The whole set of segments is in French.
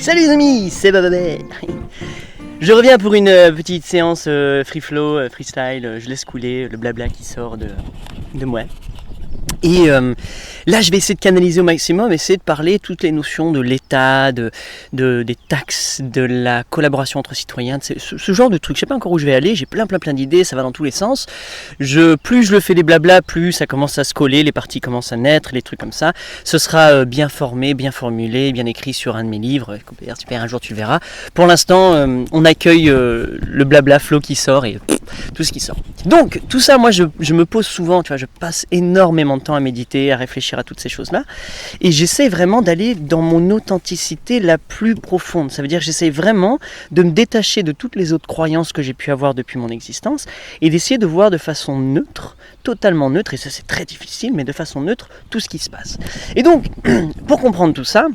Salut les amis, c'est Bababé. Je reviens pour une petite séance free flow, freestyle, je laisse couler le blabla qui sort de moi. Et là, je vais essayer de canaliser au maximum, essayer de parler toutes les notions de l'État, des taxes, de la collaboration entre citoyens, ce genre de trucs. Je sais pas encore où je vais aller, j'ai plein d'idées, ça va dans tous les sens. Plus je le fais des blabla, plus ça commence à se coller, les parties commencent à naître, les trucs comme ça. Ce sera bien formé, bien formulé, bien écrit sur un de mes livres. Super, un jour tu le verras. Pour l'instant, on accueille le blabla flow qui sort et tout ce qui sort. Donc, tout ça, moi, je me pose souvent, tu vois, je passe énormément de temps à méditer, à réfléchir à toutes ces choses-là. Et j'essaie vraiment d'aller dans mon authenticité la plus profonde. Ça veut dire que j'essaie vraiment de me détacher de toutes les autres croyances que j'ai pu avoir depuis mon existence et d'essayer de voir de façon neutre, totalement neutre, et ça c'est très difficile, mais de façon neutre, tout ce qui se passe. Et donc, pour comprendre tout ça,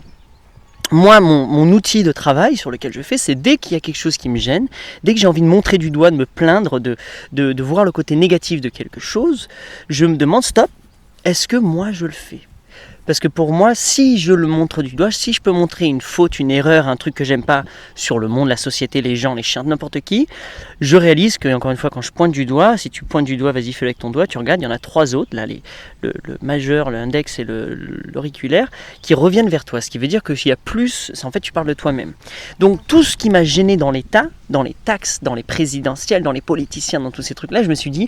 moi, mon outil de travail sur lequel je fais, c'est dès qu'il y a quelque chose qui me gêne, dès que j'ai envie de montrer du doigt, de me plaindre, de voir le côté négatif de quelque chose, je me demande, stop, est-ce que moi je le fais ? Parce que pour moi, si je le montre du doigt, si je peux montrer une faute, une erreur, un truc que j'aime pas sur le monde, la société, les gens, les chiens, n'importe qui, je réalise que, encore une fois, quand je pointe du doigt, si tu pointes du doigt, vas-y, fais-le avec ton doigt, tu regardes, il y en a 3 autres, là, le majeur, l'index et l'auriculaire, qui reviennent vers toi. Ce qui veut dire que s'il y a plus, en fait, tu parles de toi-même. Donc, tout ce qui m'a gêné dans l'État, dans les taxes, dans les présidentielles, dans les politiciens, dans tous ces trucs-là, je me suis dit,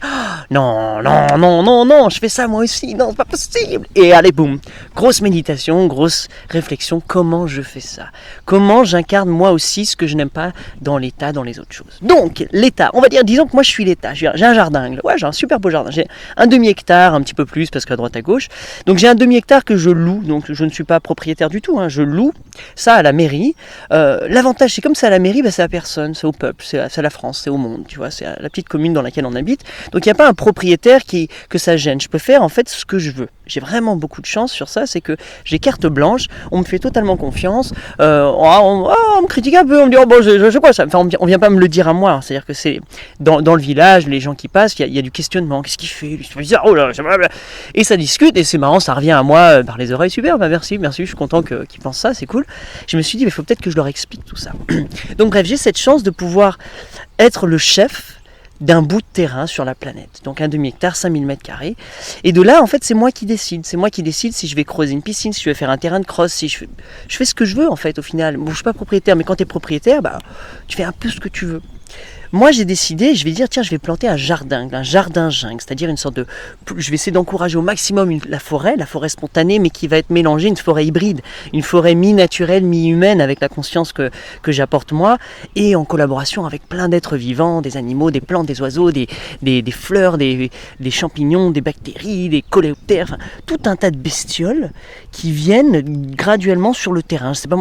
non, je fais ça moi aussi, non, c'est pas possible. Et allez, boum. Grosse méditation, grosse réflexion, comment je fais ça ? Comment j'incarne moi aussi ce que je n'aime pas dans l'État, dans les autres choses ? Donc, l'État, on va dire, disons que moi je suis l'État, j'ai un jardin, ouais, j'ai un super beau jardin, j'ai un demi-hectare, un petit peu plus parce qu'à droite à gauche, donc j'ai un demi-hectare que je loue, donc je ne suis pas propriétaire du tout, je loue ça à la mairie. L'avantage, c'est comme c'est à la mairie, c'est à personne, c'est au peuple, c'est à la France, c'est au monde, tu vois, c'est à la petite commune dans laquelle on habite, donc il n'y a pas un propriétaire que ça gêne, je peux faire en fait ce que je veux. J'ai vraiment beaucoup de chance sur ça, c'est que j'ai carte blanche, on me fait totalement confiance, on me critique un peu, on me dit oh bon je sais quoi ça, enfin on vient pas me le dire à moi, c'est-à-dire que c'est dans le village, les gens qui passent, il y a du questionnement, qu'est-ce qu'il fait, c'est bizarre, oh là, et ça discute et c'est marrant, ça revient à moi par les oreilles, super, merci, je suis content qu'ils pensent ça, c'est cool. Je me suis dit il faut peut-être que je leur explique tout ça. Donc bref, j'ai cette chance de pouvoir être le chef d'un bout de terrain sur la planète, donc un demi-hectare, 5000 m². Et de là, en fait, c'est moi qui décide si je vais creuser une piscine, si je vais faire un terrain de cross, si je fais ce que je veux, en fait, au final. Bon, je suis pas propriétaire, mais quand tu es propriétaire, tu fais un peu ce que tu veux. Moi, j'ai décidé, je vais dire, tiens, je vais planter un jardin jungle, c'est-à-dire une sorte de... Je vais essayer d'encourager au maximum la forêt spontanée, mais qui va être mélangée, une forêt hybride, une forêt mi-naturelle, mi-humaine, avec la conscience que j'apporte moi, et en collaboration avec plein d'êtres vivants, des animaux, des plantes, des oiseaux, des fleurs, des champignons, des bactéries, des coléoptères, enfin, tout un tas de bestioles qui viennent graduellement sur le terrain. C'est pas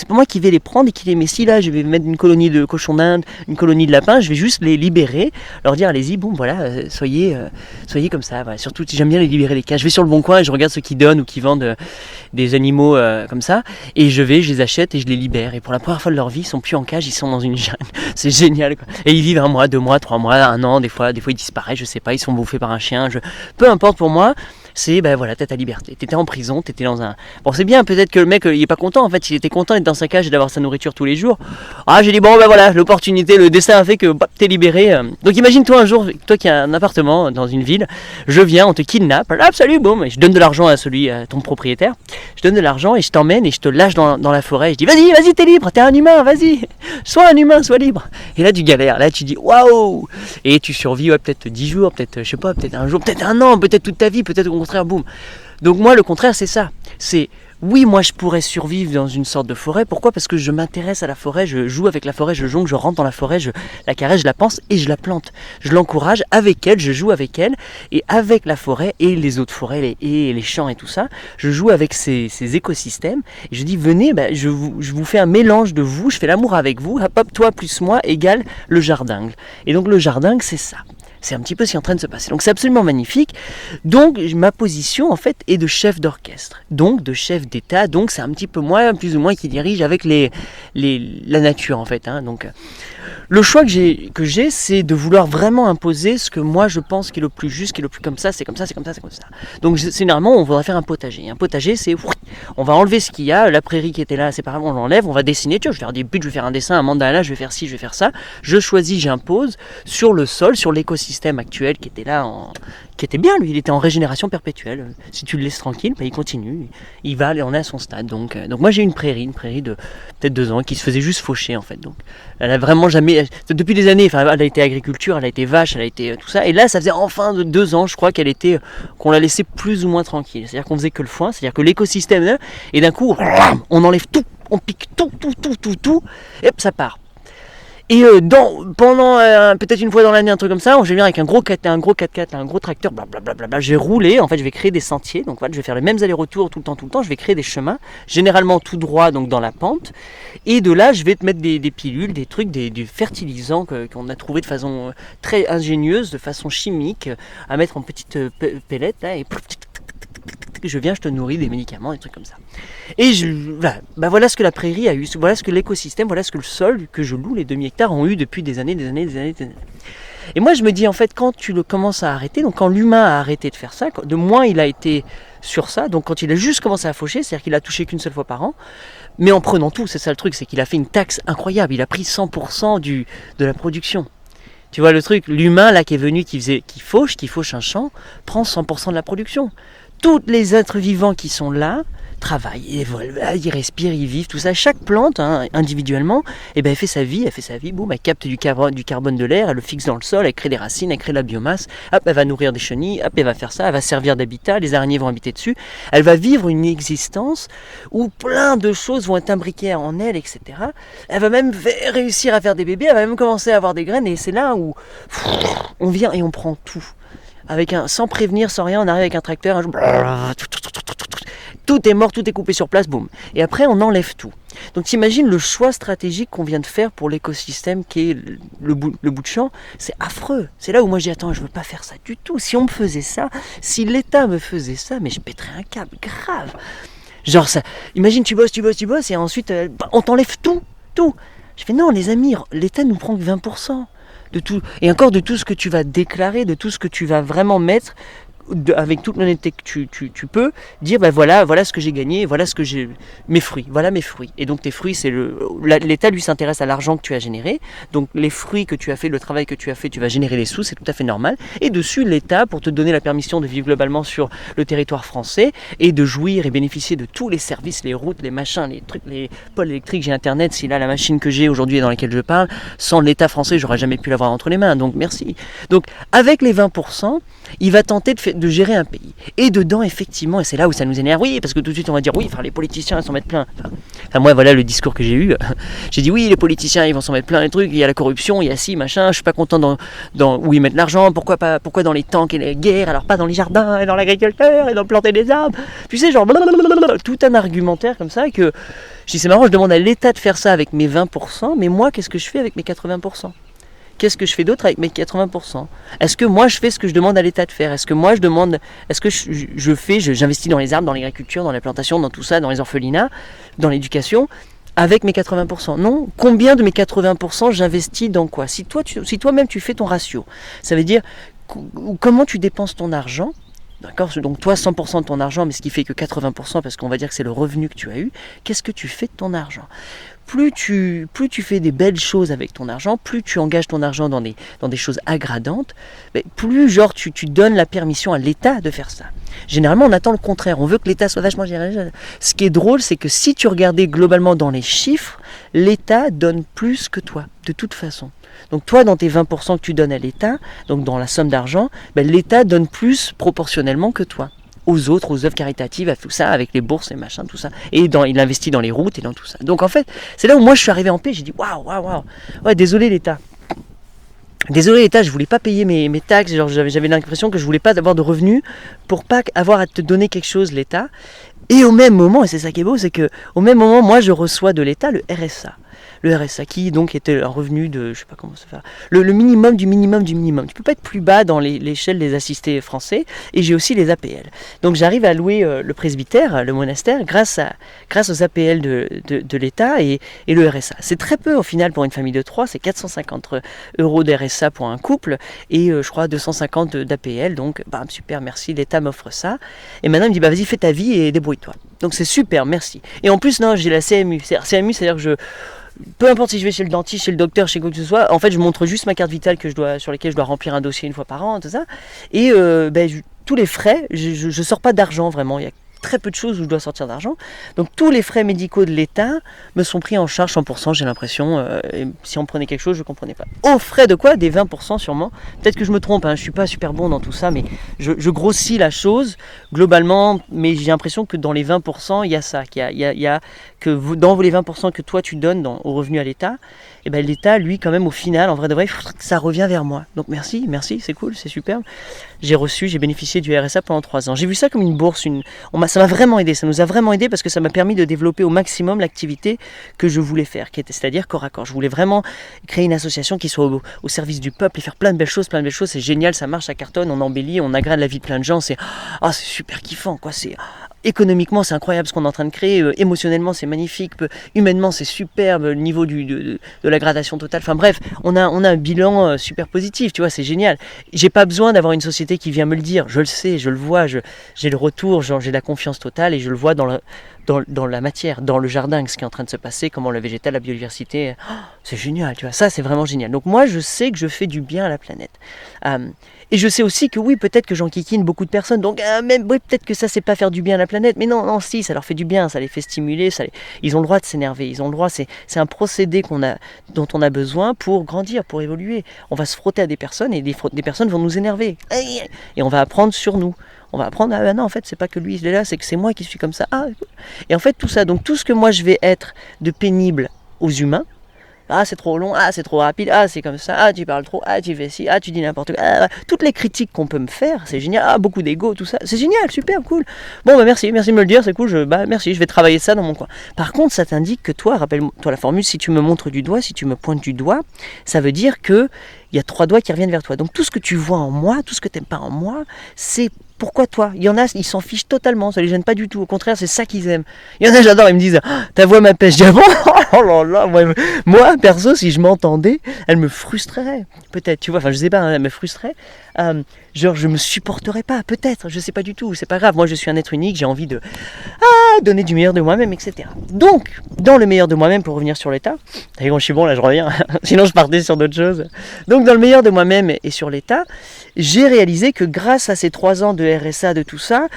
moi qui vais les prendre et qui les mets. Si là, je vais mettre une colonie de cochons d'Inde, une colonie de lapins, je vais juste les libérer, leur dire allez-y, bon voilà, soyez comme ça. Voilà. Surtout, j'aime bien les libérer les cas. Je vais sur le bon coin et je regarde ceux qui donnent ou qui vendent des animaux comme ça, et je les achète et je les libère. Et pour la première fois de leur vie, ils sont plus en cage, ils sont dans une jungle. C'est génial, quoi. Et ils vivent 1 mois, 2 mois, 3 mois, 1 an, des fois ils disparaissent, je sais pas, ils sont bouffés par un chien. Peu importe pour moi. C'est voilà, t'as ta liberté. T'étais en prison, t'étais dans un... Bon, c'est bien, peut-être que le mec il est pas content, en fait, il était content d'être dans sa cage et d'avoir sa nourriture tous les jours. J'ai dit bon voilà, l'opportunité, le destin a fait que t'es libéré. Donc imagine-toi un jour, toi qui as un appartement dans une ville, je viens, on te kidnappe, salut, boum, et je donne de l'argent à ton propriétaire, je donne de l'argent et je t'emmène et je te lâche dans la forêt, et je dis vas-y, t'es libre, t'es un humain, vas-y, sois un humain, sois libre. Et là tu galères, là tu dis waouh, et tu survis peut-être 10 jours, peut-être, je sais pas, peut-être un jour, peut-être 1 an, peut-être toute ta vie, peut-être au contraire, boum. Donc moi le contraire c'est ça, c'est oui, moi je pourrais survivre dans une sorte de forêt. Pourquoi ? Parce que je m'intéresse à la forêt, je joue avec la forêt, je jongle, je rentre dans la forêt, je la caresse, je la pense et je la plante. Je l'encourage avec elle, je joue avec elle, et avec la forêt et les autres forêts et les champs et tout ça, je joue avec ces écosystèmes et je dis venez, je vous fais un mélange de vous, je fais l'amour avec vous, hop, toi plus moi égale le jardin. Et donc le jardin c'est ça. C'est un petit peu ce qui est en train de se passer. Donc c'est absolument magnifique. Donc ma position en fait est de chef d'orchestre, donc de chef cet état, donc c'est un petit peu moi, plus ou moins, qui dirige avec la nature en fait. Hein. Donc, le choix que j'ai, c'est de vouloir vraiment imposer ce que moi je pense qui est le plus juste, qui est le plus comme ça, c'est comme ça, c'est comme ça, c'est comme ça. Donc généralement, on voudrait faire un potager. Un potager, c'est on va enlever ce qu'il y a, la prairie qui était là séparément, on l'enlève, on va dessiner, tu vois, je vais faire des buts, je vais faire un dessin, un mandala, je vais faire ci, je vais faire ça. Je choisis, j'impose sur le sol, sur l'écosystème actuel qui était là, qui était bien lui, il était en régénération perpétuelle. Si tu le laisses tranquille, il continue, il va aller, on est à son stade. Donc moi j'ai une prairie de peut-être 2 ans qui se faisait juste faucher en fait. Donc elle a vraiment jamais, depuis des années, enfin, elle a été agriculture, elle a été vache, elle a été tout ça. Et là, ça faisait enfin 2 ans, je crois, qu'on la laissait plus ou moins tranquille. C'est-à-dire qu'on faisait que le foin, c'est-à-dire que l'écosystème, et d'un coup, on enlève tout, on pique tout, et hop, ça part. Et pendant peut-être une fois dans l'année, un truc comme ça, je vais venir avec un gros 4x4, un gros tracteur, blablabla, je vais rouler, en fait je vais créer des sentiers, donc voilà, je vais faire les mêmes allers-retours tout le temps, je vais créer des chemins, généralement tout droit, donc dans la pente, et de là je vais te mettre des pilules, des trucs, des fertilisants qu'on a trouvé de façon très ingénieuse, de façon chimique, à mettre en petites pellettes, là, et je viens, je te nourris des médicaments, des trucs comme ça. Et voilà ce que la prairie a eu, voilà ce que l'écosystème, voilà ce que le sol que je loue, les 2000 hectares, ont eu depuis des années. Et moi je me dis en fait, quand tu le commences à arrêter, donc quand l'humain a arrêté de faire ça, de moins il a été sur ça, donc quand il a juste commencé à faucher, c'est-à-dire qu'il a touché qu'une seule fois par an, mais en prenant tout, c'est ça le truc, c'est qu'il a fait une taxe incroyable, il a pris 100% de la production. Tu vois le truc, l'humain là qui est venu, qui fauche un champ, prend 100% de la production. Tous les êtres vivants qui sont là travaillent, ils respirent, ils vivent, tout ça. Chaque plante, individuellement, elle fait sa vie, boum, elle capte du carbone de l'air, elle le fixe dans le sol, elle crée des racines, elle crée de la biomasse, hop, elle va nourrir des chenilles, hop, elle va faire ça, elle va servir d'habitat, les araignées vont habiter dessus, elle va vivre une existence où plein de choses vont être imbriquées en elle, etc. Elle va même réussir à faire des bébés, elle va même commencer à avoir des graines, et c'est là où on vient et on prend tout. Sans prévenir, sans rien, on arrive avec un tracteur, tout est mort, tout est coupé sur place, boum. Et après, on enlève tout. Donc t'imagines le choix stratégique qu'on vient de faire pour l'écosystème qui est le bout de champ, c'est affreux. C'est là où moi je dis, attends, je veux pas faire ça du tout. Si on me faisait ça, si l'État me faisait ça, mais je pèterais un câble grave. Genre ça, imagine tu bosses, et ensuite on t'enlève tout. Je fais non les amis, l'État nous prend que 20%. De tout, et encore de tout ce que tu vas déclarer, de tout ce que tu vas vraiment mettre, avec toute l'honnêteté que tu peux, dire voilà ce que j'ai gagné, voilà mes fruits. Et donc tes fruits, l'État lui s'intéresse à l'argent que tu as généré, donc les fruits que tu as fait, le travail que tu as fait, tu vas générer les sous, c'est tout à fait normal. Et dessus, l'État, pour te donner la permission de vivre globalement sur le territoire français et de jouir et bénéficier de tous les services, les routes, les machins, les trucs, les pôles électriques, j'ai internet, si là la machine que j'ai aujourd'hui et dans laquelle je parle, sans l'État français, j'aurais jamais pu l'avoir entre les mains, donc merci. Donc avec les 20%, il va tenter de gérer un pays. Et dedans, effectivement, et c'est là où ça nous énerve, oui, parce que tout de suite on va dire, oui, les politiciens, ils s'en mettent plein. Enfin, moi, voilà le discours que j'ai eu. J'ai dit, oui, les politiciens, ils vont s'en mettre plein les trucs, il y a la corruption, il y a ci, machin, je suis pas content où ils mettent l'argent, pourquoi dans les tanks et les guerres, alors pas dans les jardins, et dans l'agriculteur, et dans planter des arbres. Tu sais, genre, tout un argumentaire comme ça que, je dis, c'est marrant, je demande à l'État de faire ça avec mes 20%, mais moi, qu'est-ce que je fais avec mes 80%? Qu'est-ce que je fais d'autre avec mes 80%? Est-ce que moi je fais ce que je demande à l'État de faire? Est-ce que j'investis dans les arbres, dans l'agriculture, dans la plantation, dans tout ça, dans les orphelinats, dans l'éducation, avec mes 80%? Non. Combien de mes 80% j'investis dans quoi? Si toi-même tu fais ton ratio, ça veut dire comment tu dépenses ton argent. D'accord? Donc toi 100% de ton argent, mais ce qui fait que 80%, parce qu'on va dire que c'est le revenu que tu as eu, qu'est-ce que tu fais de ton argent? Plus tu fais des belles choses avec ton argent, plus tu engages ton argent dans des choses aggradantes, plus genre tu donnes la permission à l'État de faire ça. Généralement on attend le contraire, on veut que l'État soit vachement géré. Ce qui est drôle, c'est que si tu regardais globalement dans les chiffres, l'État donne plus que toi, de toute façon. Donc toi, dans tes 20% que tu donnes à l'État, donc dans la somme d'argent, l'État donne plus proportionnellement que toi. Aux œuvres caritatives, à tout ça, avec les bourses et machin, tout ça. Et il investit dans les routes et dans tout ça. Donc en fait, c'est là où moi je suis arrivé en paix, j'ai dit waouh. Ouais, désolé l'État, je voulais pas payer mes taxes, genre j'avais l'impression que je voulais pas avoir de revenus pour pas avoir à te donner quelque chose, l'État. Et au même moment, et c'est ça qui est beau, c'est que au même moment, moi je reçois de l'État le RSA. le RSA, qui donc était un revenu de, je sais pas comment ça fait, le minimum du minimum du minimum. Tu peux pas être plus bas dans l'échelle des assistés français, et j'ai aussi les APL. Donc j'arrive à louer le presbytère, le monastère, grâce aux APL de l'État et le RSA. C'est très peu au final pour une famille de 3, c'est 450 € de RSA pour un couple, et je crois 250 d'APL, donc bam, super, merci, l'État m'offre ça. Et maintenant il me dit, bah vas-y, fais ta vie et débrouille-toi. Donc c'est super, merci. Et en plus, non, j'ai la CMU. CMU, c'est-à-dire que peu importe si je vais chez le dentiste, chez le docteur, chez quoi que ce soit, en fait, je montre juste ma carte vitale sur laquelle je dois remplir un dossier une fois par an, tout ça. Et tous les frais, je sors pas d'argent vraiment. Il y a très peu de choses où je dois sortir d'argent. Donc tous les frais médicaux de l'État me sont pris en charge 100%, j'ai l'impression. Et si on prenait quelque chose, je ne comprenais pas. Aux frais de quoi? Des 20% sûrement. Peut-être que je me trompe, hein, je ne suis pas super bon dans tout ça, mais je grossis la chose globalement, mais j'ai l'impression que dans les 20%, il y a ça. Que dans les 20% que toi tu donnes au revenu à l'État, et ben l'État, lui, quand même, au final, en vrai de vrai, ça revient vers moi. Donc merci, c'est cool, c'est superbe. J'ai bénéficié du RSA pendant 3 ans. J'ai vu ça comme une bourse, ça m'a vraiment aidé, ça nous a vraiment aidé parce que ça m'a permis de développer au maximum l'activité que je voulais faire, c'est-à-dire corps à corps. Je voulais vraiment créer une association qui soit au service du peuple et faire plein de belles choses, c'est génial, ça marche, ça cartonne, on embellit, on agrade la vie de plein de gens, c'est super kiffant, quoi, économiquement, c'est incroyable ce qu'on est en train de créer. Émotionnellement, c'est magnifique. Humainement, c'est superbe. Le niveau de la gradation totale. Enfin bref, on a un bilan super positif. Tu vois, c'est génial. J'ai pas besoin d'avoir une société qui vient me le dire. Je le sais, je le vois. J'ai le retour. J'ai la confiance totale et je le vois dans la matière, dans le jardin, ce qui est en train de se passer, comment le végétal, la biodiversité. C'est génial. Tu vois, ça, c'est vraiment génial. Donc moi, je sais que je fais du bien à la planète. Et je sais aussi que oui, peut-être que j'enquiquine beaucoup de personnes, donc peut-être que ça, c'est pas faire du bien à la planète, mais non, si, ça leur fait du bien, ça les fait stimuler, ils ont le droit de s'énerver, ils ont le droit, c'est un procédé dont on a besoin pour grandir, pour évoluer. On va se frotter à des personnes et des personnes vont nous énerver, et on va apprendre sur nous. On va apprendre, non, en fait, c'est pas que lui, il est là, c'est que c'est moi qui suis comme ça. Et en fait, tout ça, donc tout ce que moi je vais être de pénible aux humains, c'est trop long, c'est trop rapide, c'est comme ça, tu parles trop, tu fais ci, tu dis n'importe quoi. Toutes les critiques qu'on peut me faire, c'est génial, beaucoup d'ego, tout ça, c'est génial, super, cool. Bon, merci de me le dire, c'est cool, merci, je vais travailler ça dans mon coin. Par contre, ça t'indique que toi, rappelle-toi la formule, si tu me montres du doigt, si tu me pointes du doigt, ça veut dire que il y a 3 doigts qui reviennent vers toi. Donc tout ce que tu vois en moi, tout ce que tu n'aimes pas en moi, c'est pourquoi toi? Il y en a, ils s'en fichent totalement, ça les gêne pas du tout. Au contraire, c'est ça qu'ils aiment. Il y en a, j'adore, ils me disent, ta voix m'apaise. Je dis, bon, oh là là, moi, perso, si je m'entendais, elle me frustrerait. Peut-être, tu vois, enfin, je sais pas, elle me frustrerait. Genre, je me supporterais pas, peut-être, je sais pas du tout, c'est pas grave. Moi, je suis un être unique, j'ai envie de donner du meilleur de moi-même, etc. Donc, dans le meilleur de moi-même, pour revenir sur l'État, et quand je suis bon, là, je reviens, sinon je partais sur d'autres choses. Donc, dans le meilleur de moi-même et sur l'État, j'ai réalisé que grâce à ces 3 ans de RSA, de tout ça,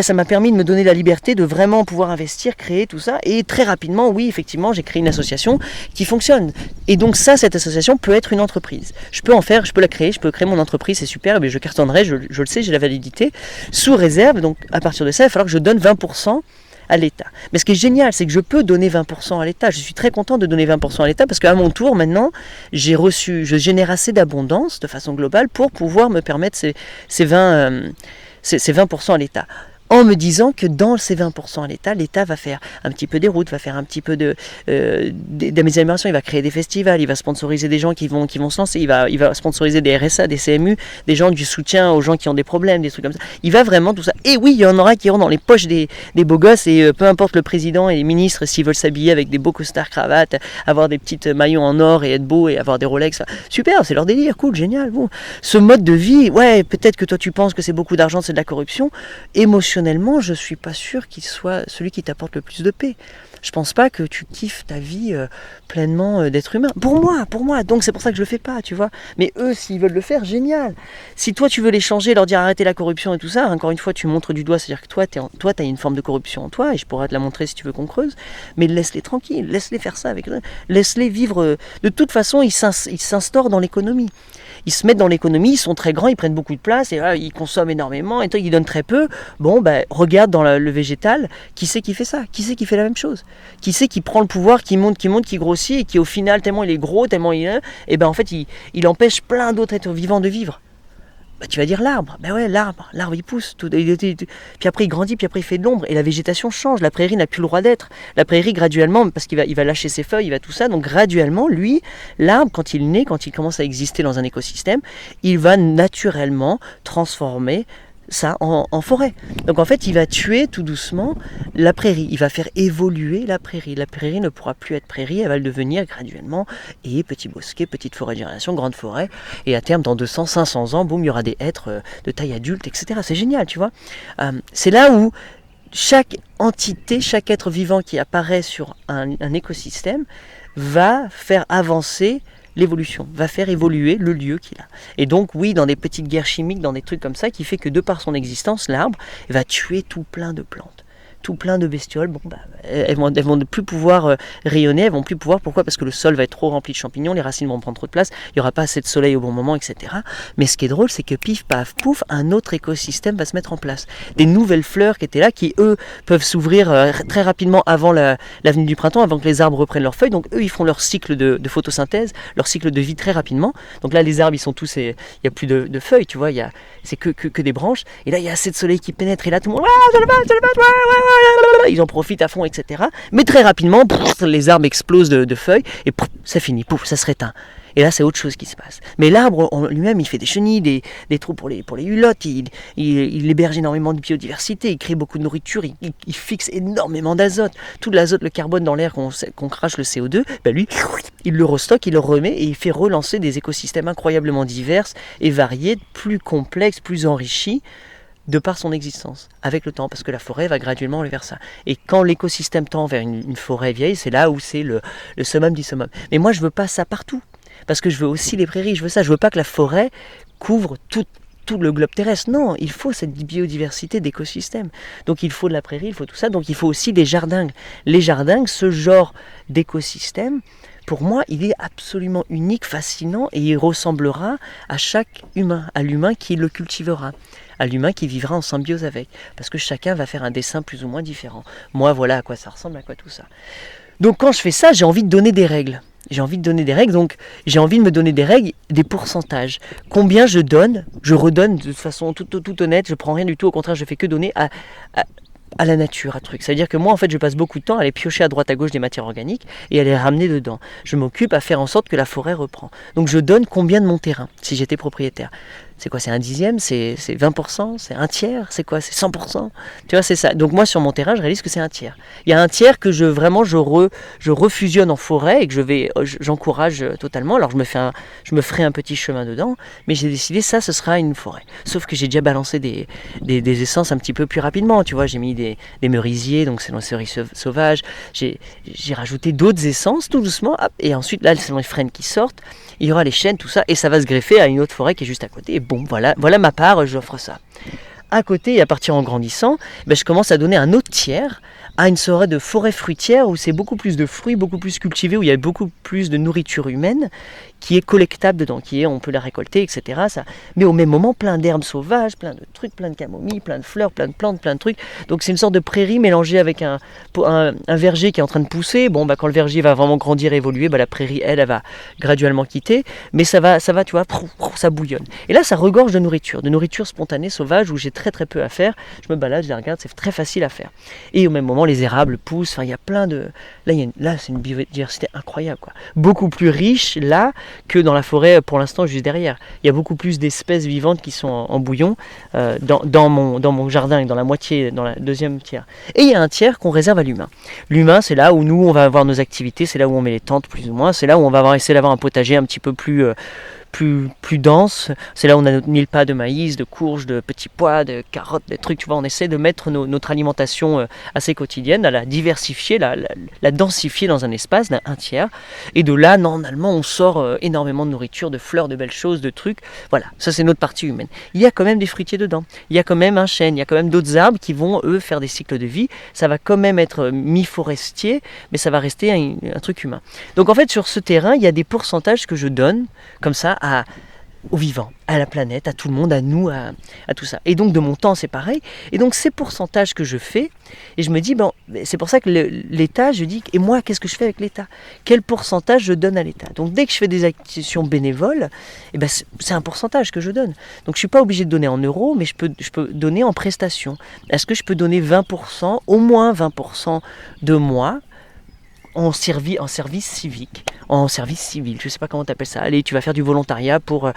ça m'a permis de me donner la liberté de vraiment pouvoir investir, créer tout ça. Et très rapidement, oui, effectivement, j'ai créé une association qui fonctionne. Et donc ça, cette association peut être une entreprise. Je peux la créer, je peux créer mon entreprise, c'est super, mais je cartonnerai, je le sais, j'ai la validité, sous réserve. Donc à partir de ça, il va falloir que je donne 20% à l'État. Mais ce qui est génial, c'est que je peux donner 20% à l'État. Je suis très content de donner 20% à l'État parce qu'à mon tour, maintenant, je génère assez d'abondance de façon globale pour pouvoir me permettre ces 20% à l'État. En me disant que dans ces 20% à l'État va faire un petit peu des routes, va faire un petit peu d'amélioration, il va créer des festivals, il va sponsoriser des gens qui vont se lancer, il va sponsoriser des RSA, des CMU, des gens du soutien aux gens qui ont des problèmes, des trucs comme ça. Il va vraiment tout ça. Et oui, il y en aura qui iront dans les poches des beaux gosses et peu importe le président et les ministres, s'ils veulent s'habiller avec des beaux costards, cravates, avoir des petites maillots en or et être beau et avoir des Rolex, super, c'est leur délire, cool, génial. Bon. Ce mode de vie, ouais, peut-être que toi tu penses que c'est beaucoup d'argent, c'est de la corruption. Émotionnellement, je suis pas sûr qu'il soit celui qui t'apporte le plus de paix. Je pense pas que tu kiffes ta vie pleinement d'être humain. Pour moi. Donc c'est pour ça que je le fais pas, tu vois. Mais eux, s'ils veulent le faire, génial. Si toi tu veux les changer, leur dire arrêtez la corruption et tout ça, encore une fois, tu montres du doigt, c'est-à-dire que toi, t'as une forme de corruption en toi, et je pourrais te la montrer si tu veux qu'on creuse. Mais laisse-les tranquilles, laisse-les faire ça avec eux. Laisse-les vivre. De toute façon, ils s'instaurent dans l'économie. Ils se mettent dans l'économie, ils sont très grands, ils prennent beaucoup de place, et là, ils consomment énormément, et toi, ils donnent très peu. Bon, regarde dans le végétal, qui c'est qui fait ça? Qui c'est qui fait la même chose? Qui c'est qui prend le pouvoir, qui monte, qui grossit, et qui au final, tellement il est gros, tellement il est, en fait, il empêche plein d'autres êtres vivants de vivre. Bah, tu vas dire l'arbre. Ben ouais, l'arbre il pousse. Puis après il grandit, puis après il fait de l'ombre. Et la végétation change. La prairie n'a plus le droit d'être. La prairie, graduellement, parce qu'il va lâcher ses feuilles, il va tout ça. Donc graduellement, lui, l'arbre, quand il naît, quand il commence à exister dans un écosystème, il va naturellement transformer ça en forêt. Donc en fait, il va tuer tout doucement la prairie. Il va faire évoluer la prairie. La prairie ne pourra plus être prairie, elle va le devenir graduellement. Et petit bosquet, petite forêt de génération, grande forêt. Et à terme, dans 200, 500 ans, boum, il y aura des hêtres de taille adulte, etc. C'est génial, tu vois. C'est là où chaque entité, chaque être vivant qui apparaît sur un écosystème va faire avancer l'évolution, va faire évoluer le lieu qu'il a. Et donc oui, dans des petites guerres chimiques, dans des trucs comme ça, qui fait que de par son existence, l'arbre va tuer tout plein de plantes, tout plein de bestioles. Bon, bah, elles vont plus pouvoir rayonner, elles vont plus pouvoir. Pourquoi ? Parce que le sol va être trop rempli de champignons, les racines vont prendre trop de place, il n'y aura pas assez de soleil au bon moment, etc. Mais ce qui est drôle, c'est que pif, paf, pouf, un autre écosystème va se mettre en place. Des nouvelles fleurs qui étaient là, qui eux peuvent s'ouvrir très rapidement avant la venue du printemps, avant que les arbres reprennent leurs feuilles. Donc eux, ils font leur cycle de photosynthèse, leur cycle de vie très rapidement. Donc là, les arbres, ils sont tous, il n'y a plus de feuilles, tu vois, c'est que des branches. Et là, il y a assez de soleil qui pénètre. Et là, tout le monde, ils en profitent à fond, etc. Mais très rapidement, les arbres explosent de feuilles et ça finit, pouf, ça se réteint. Et là, c'est autre chose qui se passe. Mais l'arbre en lui-même, il fait des chenilles, des trous pour les hulottes, il héberge énormément de biodiversité, il crée beaucoup de nourriture, il fixe énormément d'azote. Tout l'azote, le carbone dans l'air qu'on crache, le CO2, ben lui, il le restocke, il le remet et il fait relancer des écosystèmes incroyablement divers et variés, plus complexes, plus enrichis, de par son existence, avec le temps, parce que la forêt va graduellement aller vers ça. Et quand l'écosystème tend vers une forêt vieille, c'est là où c'est le summum du summum. Mais moi, je veux pas ça partout, parce que je veux aussi les prairies, je veux pas que la forêt couvre tout le globe terrestre. Non, il faut cette biodiversité d'écosystèmes. Donc il faut de la prairie, il faut tout ça, donc il faut aussi des jardins. Les jardins, ce genre d'écosystème, pour moi, il est absolument unique, fascinant, et il ressemblera à chaque humain, à l'humain qui le cultivera, à l'humain qui vivra en symbiose avec, parce que chacun va faire un dessin plus ou moins différent. Moi, voilà à quoi ça ressemble, à quoi tout ça. Donc quand je fais ça, j'ai envie de donner des règles. Donc j'ai envie de me donner des règles, des pourcentages. Combien je donne, je redonne de façon tout honnête, je prends rien du tout, au contraire, je fais que donner à la nature, à truc. C'est-à-dire que moi, en fait, je passe beaucoup de temps à aller piocher à droite à gauche des matières organiques et à les ramener dedans. Je m'occupe à faire en sorte que la forêt reprend. Donc je donne combien de mon terrain, si j'étais propriétaire. C'est quoi, c'est un dixième, c'est 20%, c'est un tiers, c'est quoi, c'est 100%. Tu vois, c'est ça. Donc moi, sur mon terrain, je réalise que c'est un tiers. Il y a un tiers que je refusionne en forêt et que j'encourage totalement. Alors je me ferai un petit chemin dedans, mais j'ai décidé ça, ce sera une forêt. Sauf que j'ai déjà balancé des essences un petit peu plus rapidement. Tu vois, j'ai mis des merisiers, donc c'est les cerises sauvages. J'ai rajouté d'autres essences tout doucement, hop, et ensuite là, c'est les frênes qui sortent. Il y aura les chênes, tout ça, et ça va se greffer à une autre forêt qui est juste à côté. Et bon, voilà ma part, j'offre ça. À côté, et à partir en grandissant, je commence à donner un autre tiers à une sorte de forêt fruitière où c'est beaucoup plus de fruits, beaucoup plus cultivés, où il y a beaucoup plus de nourriture humaine qui est collectable dedans, on peut la récolter, etc. Ça. Mais au même moment, plein d'herbes sauvages, plein de trucs, plein de camomilles, plein de fleurs, plein de plantes, plein de trucs. Donc c'est une sorte de prairie mélangée avec un verger qui est en train de pousser. Bon, quand le verger va vraiment grandir et évoluer, la prairie, elle va graduellement quitter. Mais ça va, tu vois, ça bouillonne. Et là, ça regorge de nourriture spontanée, sauvage, où j'ai très très peu à faire. Je me balade, je les regarde, c'est très facile à faire. Et au même moment, les érables poussent. Enfin, il y a plein de... Là, c'est une biodiversité incroyable, quoi. Beaucoup plus riche, là, que dans la forêt pour l'instant juste derrière. Il y a beaucoup plus d'espèces vivantes qui sont en bouillon dans mon jardin et dans la deuxième tiers. Et il y a un tiers qu'on réserve à l'humain. L'humain, c'est là où nous on va avoir nos activités, c'est là où on met les tentes plus ou moins, c'est là où on va essayer d'avoir un potager un petit peu plus dense, c'est là où on a notre milpa de maïs, de courges, de petits pois, de carottes, des trucs, tu vois, on essaie de mettre notre alimentation assez quotidienne, à la diversifier, la densifier dans un espace d'un tiers, et de là, normalement, on sort énormément de nourriture, de fleurs, de belles choses, de trucs, voilà, ça c'est notre partie humaine. Il y a quand même des fruitiers dedans, il y a quand même un chêne, il y a quand même d'autres arbres qui vont, eux, faire des cycles de vie, ça va quand même être mi-forestier, mais ça va rester un truc humain. Donc en fait, sur ce terrain, il y a des pourcentages que je donne, comme ça, à aux vivants, à la planète, à tout le monde, à nous, à tout ça. Et donc de mon temps, c'est pareil. Et donc ces pourcentages que je fais, et je me dis, bon, c'est pour ça que l'État, je dis, et moi, qu'est-ce que je fais avec l'État? Quel pourcentage je donne à l'État? Donc dès que je fais des actions bénévoles, eh ben, c'est un pourcentage que je donne. Donc je ne suis pas obligé de donner en euros, mais je peux donner en prestations. Est-ce que je peux donner 20%, au moins 20% de moi, en service civique, en service civil, je sais pas comment tu appelles ça. Allez, tu vas faire du volontariat pour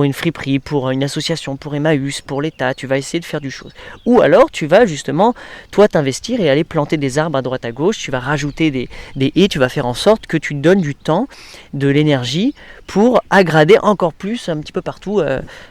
une friperie, pour une association, pour Emmaüs, pour l'État, tu vas essayer de faire du chose. Ou alors tu vas justement, toi, t'investir et aller planter des arbres à droite à gauche, tu vas rajouter des haies, tu vas faire en sorte que tu donnes du temps, de l'énergie pour aggrader encore plus un petit peu partout.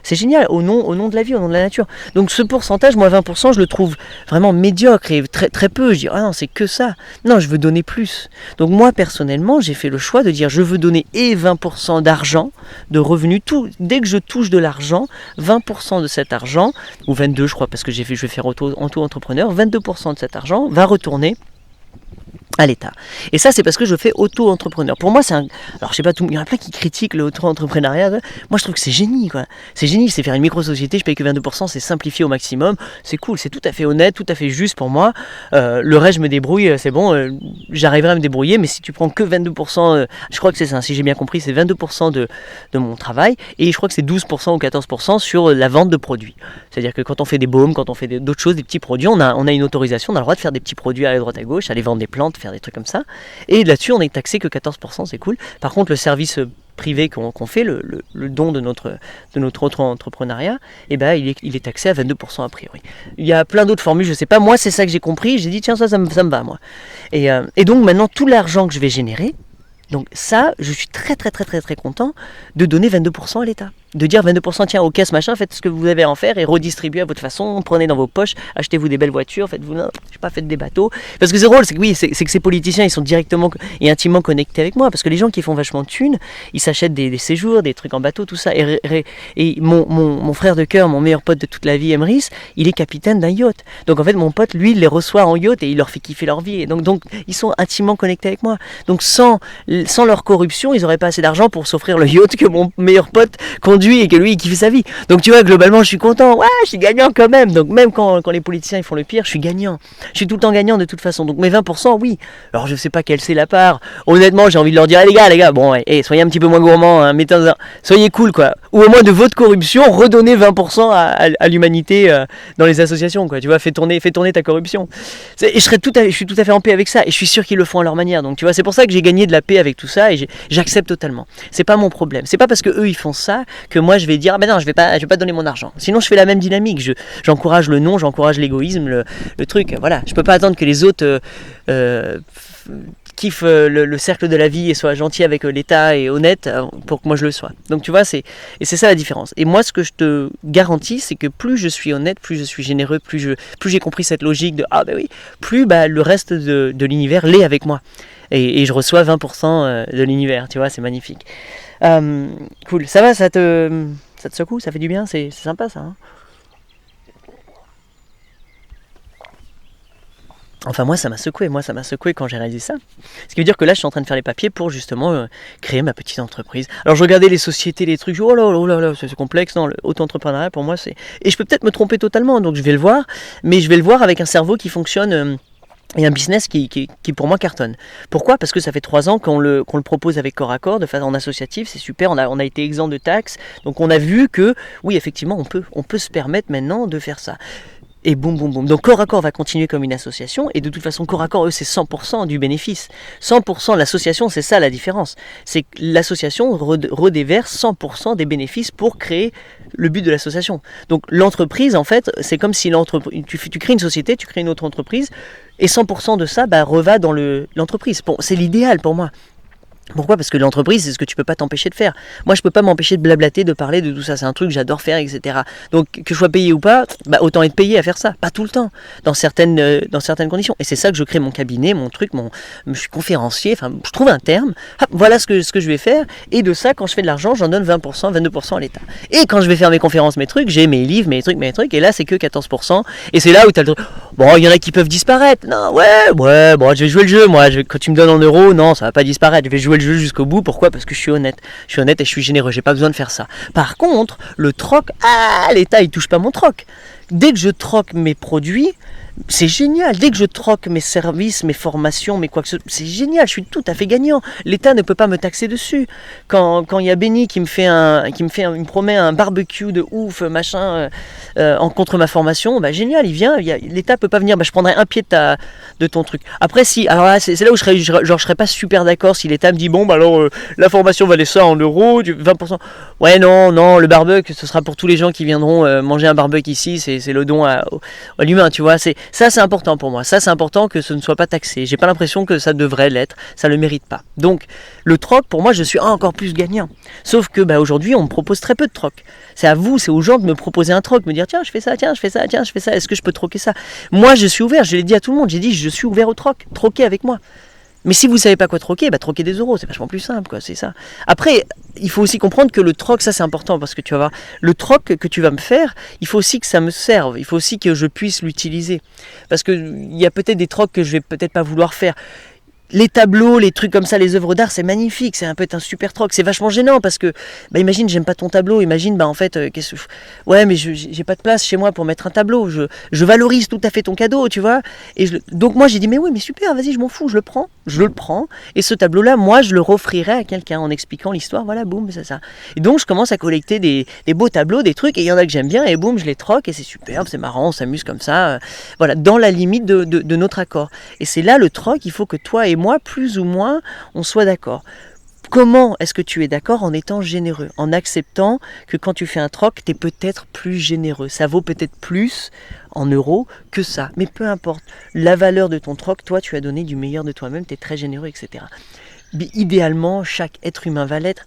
C'est génial, au nom de la vie, au nom de la nature. Donc ce pourcentage, moi 20%, je le trouve vraiment médiocre et très, très peu. Je dis, ah non, c'est que ça. Non, je veux donner plus. Donc moi personnellement, j'ai fait le choix de dire je veux donner et 20% d'argent, de revenus, dès que je touche de l'argent, 20% de cet argent, ou 22 je crois parce que je vais faire auto-entrepreneur, 22% de cet argent va retourner à l'État. Et ça, c'est parce que je fais auto-entrepreneur. Pour moi, alors je sais pas, il y en a plein qui critiquent l'auto-entrepreneuriat. Moi, je trouve que c'est génie, quoi. C'est génie, c'est faire une micro-société, je paye que 22%, c'est simplifié au maximum. C'est cool, c'est tout à fait honnête, tout à fait juste pour moi. Le reste, je me débrouille, c'est bon, j'arriverai à me débrouiller, mais si tu prends que 22%, je crois que c'est ça, si j'ai bien compris, c'est 22% de mon travail, et je crois que c'est 12% ou 14% sur la vente de produits. C'est-à-dire que quand on fait des baumes, quand on fait d'autres choses, des petits produits, on a une autorisation, on a le droit de faire des petits produits à droite à gauche, aller vendre des plantes, faire des trucs comme ça. Et là-dessus, on est taxé que 14%, c'est cool. Par contre, le service privé qu'on fait, le don de notre entrepreneuriat, eh ben, il est taxé à 22% a priori. Il y a plein d'autres formules, je sais pas. Moi, c'est ça que j'ai compris. J'ai dit, tiens, ça me va, moi. Et donc, maintenant, tout l'argent que je vais générer, donc ça, je suis très très très très très content de donner 22% à l'État. De dire 22%, tiens, aux caisses, machin, faites ce que vous avez à en faire et redistribuez à votre façon, prenez dans vos poches, achetez-vous des belles voitures, faites des bateaux. Parce que c'est drôle, c'est que ces politiciens, ils sont directement et intimement connectés avec moi. Parce que les gens qui font vachement de thunes, ils s'achètent des séjours, des trucs en bateau, tout ça. Et mon frère de cœur, mon meilleur pote de toute la vie, Emrys, il est capitaine d'un yacht. Donc en fait, mon pote, lui, il les reçoit en yacht et il leur fait kiffer leur vie. Et donc ils sont intimement connectés avec moi. Donc sans leur corruption, ils n'auraient pas assez d'argent pour s'offrir le yacht que mon meilleur pote conduit et que lui il kiffe sa vie. Donc tu vois, globalement je suis content, ouais, je suis gagnant quand même. Donc même quand les politiciens ils font le pire, je suis gagnant. Je suis tout le temps gagnant de toute façon. Donc mes 20%, oui. Alors je sais pas quelle c'est la part. Honnêtement, j'ai envie de leur dire, les gars, bon, soyez un petit peu moins gourmands, hein, soyez cool quoi. Ou au moins de votre corruption, redonnez 20% à l'humanité dans les associations quoi. Tu vois, fais tourner ta corruption. Et je suis tout à fait en paix avec ça. Et je suis sûr qu'ils le font à leur manière. Donc tu vois, c'est pour ça que j'ai gagné de la paix avec tout ça et j'accepte totalement. C'est pas mon problème. C'est pas parce que eux ils font ça que moi je vais dire, ah ben non, je vais pas donner mon argent. Sinon je fais la même dynamique, j'encourage le non, j'encourage l'égoïsme, le truc, voilà. Je peux pas attendre que les autres kiffent le cercle de la vie et soient gentils avec l'État et honnêtes pour que moi je le sois. Donc tu vois, c'est ça la différence. Et moi ce que je te garantis, c'est que plus je suis honnête, plus je suis généreux, plus j'ai compris cette logique de, ah ben oui, plus le reste de l'univers l'est avec moi. Et je reçois 20% de l'univers, tu vois, c'est magnifique. Cool, ça va, ça te secoue, ça fait du bien, c'est sympa ça. Hein, enfin moi ça m'a secoué quand j'ai réalisé ça. Ce qui veut dire que là je suis en train de faire les papiers pour justement créer ma petite entreprise. Alors je regardais les sociétés, les trucs, oh là, c'est complexe, non, l'auto-entrepreneuriat pour moi c'est... Et je peux peut-être me tromper totalement, donc je vais le voir, mais je vais le voir avec un cerveau qui fonctionne... et un business qui pour moi cartonne. Pourquoi ? Parce que ça fait 3 ans qu'on le propose avec corps à corps, de façon en associatif, c'est super, on a été exempt de taxes, donc on a vu que, oui effectivement on peut se permettre maintenant de faire ça. Et boum. Donc Corps à Corps va continuer comme une association, et de toute façon Corps à Corps, eux, c'est 100% du bénéfice. 100%, l'association, c'est ça la différence. C'est que l'association redéverse 100% des bénéfices pour créer le but de l'association. Donc l'entreprise, en fait, c'est comme si tu crées une société, tu crées une autre entreprise, et 100% de ça reva dans l'entreprise. Bon, c'est l'idéal pour moi. Pourquoi ? Parce que l'entreprise, c'est ce que tu peux pas t'empêcher de faire. Moi, je peux pas m'empêcher de blablater, de parler de tout ça. C'est un truc que j'adore faire, etc. Donc, que je sois payé ou pas, autant être payé à faire ça. Pas tout le temps, dans certaines conditions. Et c'est ça que je crée mon cabinet, mon truc, je suis conférencier. Enfin, je trouve un terme. Hop, voilà ce que je vais faire. Et de ça, quand je fais de l'argent, j'en donne 20%, 22% à l'État. Et quand je vais faire mes conférences, mes trucs, j'ai mes livres, mes trucs. Et là, c'est que 14%. Et c'est là où t'as le truc. Bon, il y en a qui peuvent disparaître. Non, ouais. Bon, je vais jouer le jeu. Moi, quand tu me donnes en euros, non, ça va pas disparaître. Je vais jouer le jeu jusqu'au bout. Pourquoi ? Parce que je suis honnête. Je suis honnête et je suis généreux. J'ai pas besoin de faire ça. Par contre, le troc, l'État, il touche pas mon troc. Dès que je troque mes produits, c'est génial. Dès que je troque mes services, mes formations, mes quoi que ce soit, c'est génial. Je suis tout à fait gagnant. L'État ne peut pas me taxer dessus. Quand il y a Benny qui me promet un barbecue de ouf, machin, en contre ma formation, bah génial, il vient. L'État peut pas venir. Bah, je prendrai un pied de ton truc. Après, si, alors là, c'est là où je serais pas super d'accord si l'État me dit bon, bah alors la formation valait ça en euros, 20%. Ouais, non, le barbecue, ce sera pour tous les gens qui viendront manger un barbecue ici. C'est le don à l'humain, tu vois. Ça, c'est important pour moi. Ça, c'est important que ce ne soit pas taxé. J'ai pas l'impression que ça devrait l'être. Ça le mérite pas. Donc, le troc, pour moi, je suis encore plus gagnant. Sauf que, aujourd'hui, on me propose très peu de troc. C'est à vous, c'est aux gens de me proposer un troc, me dire tiens, je fais ça, tiens, je fais ça, tiens, je fais ça. Est-ce que je peux troquer ça ? Moi, je suis ouvert. Je l'ai dit à tout le monde. J'ai dit je suis ouvert au troc. Troquez avec moi. Mais si vous savez pas quoi troquer, troquez des euros, c'est vachement plus simple, quoi, c'est ça. Après, il faut aussi comprendre que le troc, ça c'est important, parce que tu vas voir, le troc que tu vas me faire, il faut aussi que ça me serve, il faut aussi que je puisse l'utiliser. Parce que il y a peut-être des trocs que je vais peut-être pas vouloir faire. Les tableaux, les trucs comme ça, les œuvres d'art, c'est magnifique, c'est un peu un super troc, c'est vachement gênant parce que, imagine, j'aime pas ton tableau, imagine, en fait, ouais, mais j'ai pas de place chez moi pour mettre un tableau, je valorise tout à fait ton cadeau, tu vois, donc moi j'ai dit, mais oui, mais super, vas-y, je m'en fous, je le prends, et ce tableau-là, moi, je le referai à quelqu'un en expliquant l'histoire, voilà, boum, c'est ça. Et donc je commence à collecter des beaux tableaux, des trucs, et il y en a que j'aime bien, et boum, je les troque, et c'est superbe, c'est marrant, on s'amuse comme ça, voilà, dans la limite de notre accord. Et c'est là le troc, il faut que toi et moi, plus ou moins, on soit d'accord. Comment est-ce que tu es d'accord en étant généreux, en acceptant que quand tu fais un troc, tu es peut-être plus généreux. Ça vaut peut-être plus en euros que ça. Mais peu importe, la valeur de ton troc, toi, tu as donné du meilleur de toi-même, tu es très généreux, etc. Mais idéalement, chaque être humain va l'être.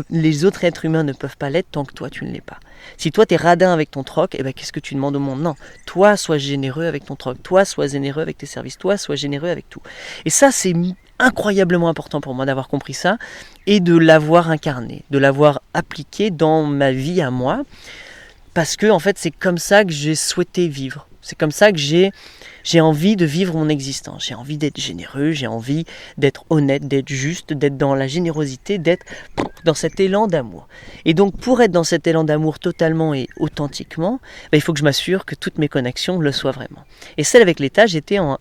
Les autres êtres humains ne peuvent pas l'être tant que toi tu ne l'es pas. Si toi tu es radin avec ton troc, qu'est-ce que tu demandes au monde ? Non, toi sois généreux avec ton troc, toi sois généreux avec tes services, toi sois généreux avec tout. Et ça c'est incroyablement important pour moi d'avoir compris ça et de l'avoir incarné, de l'avoir appliqué dans ma vie à moi, parce que en fait c'est comme ça que j'ai souhaité vivre. C'est comme ça que j'ai envie de vivre mon existence. J'ai envie d'être généreux, j'ai envie d'être honnête, d'être juste, d'être dans la générosité, d'être dans cet élan d'amour. Et donc pour être dans cet élan d'amour totalement et authentiquement, il faut que je m'assure que toutes mes connexions le soient vraiment. Et celle avec l'État, j'étais en...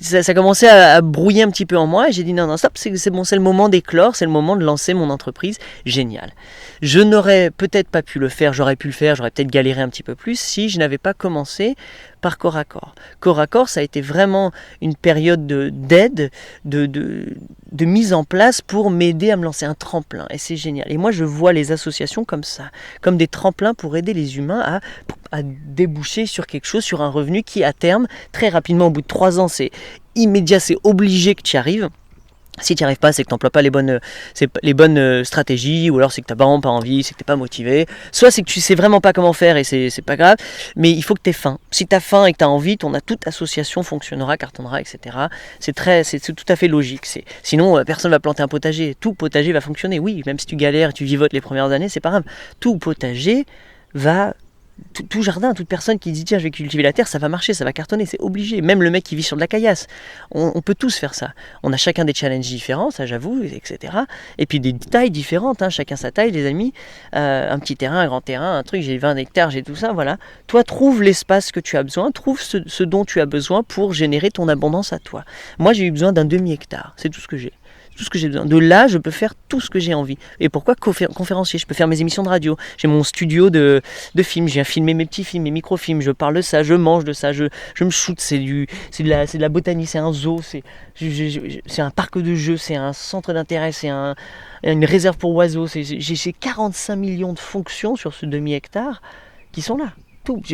Ça commençait à brouiller un petit peu en moi et j'ai dit non, stop, c'est bon, c'est le moment d'éclore, c'est le moment de lancer mon entreprise, génial. Je n'aurais peut-être pas pu le faire, j'aurais peut-être galéré un petit peu plus si je n'avais pas commencé par Corps à Corps. Corps à Corps, ça a été vraiment une période d'aide, de mise en place pour m'aider à me lancer, un tremplin, et c'est génial. Et moi je vois les associations comme ça, comme des tremplins pour aider les humains à déboucher sur quelque chose, sur un revenu qui à terme, très rapidement, au bout de 3 ans, c'est immédiat, c'est obligé que tu y arrives. Si tu n'y arrives pas, c'est que tu n'emploies pas les bonnes stratégies, ou alors c'est que tu n'as vraiment pas envie, c'est que tu n'es pas motivé. Soit c'est que tu sais vraiment pas comment faire et c'est pas grave, mais il faut que tu aies faim. Si tu as faim et que tu as envie, toute association fonctionnera, cartonnera, etc. C'est tout à fait logique. Sinon, personne ne va planter un potager. Tout potager va fonctionner. Oui, même si tu galères, tu vivotes les premières années, c'est pas grave. Tout potager va... Tout jardin, toute personne qui dit tiens je vais cultiver la terre, ça va marcher, ça va cartonner, c'est obligé. Même le mec qui vit sur de la caillasse, on peut tous faire ça. On a chacun des challenges différents, ça j'avoue, etc. Et puis des tailles différentes, chacun sa taille les amis. Un petit terrain, un grand terrain, un truc, j'ai 20 hectares, j'ai tout ça, voilà. Toi trouve l'espace que tu as besoin, trouve ce dont tu as besoin pour générer ton abondance à toi. Moi j'ai eu besoin d'un demi-hectare, c'est tout ce que j'ai. Tout ce que j'ai besoin. De là, je peux faire tout ce que j'ai envie. Et pourquoi conférencier ? Je peux faire mes émissions de radio. J'ai mon studio de films. Je viens filmer mes petits films, mes micro-films. Je parle de ça, je mange de ça, je me shoot. C'est de la botanie, c'est un zoo, c'est un parc de jeux, c'est un centre d'intérêt, c'est une réserve pour oiseaux. J'ai 45 millions de fonctions sur ce demi-hectare qui sont là.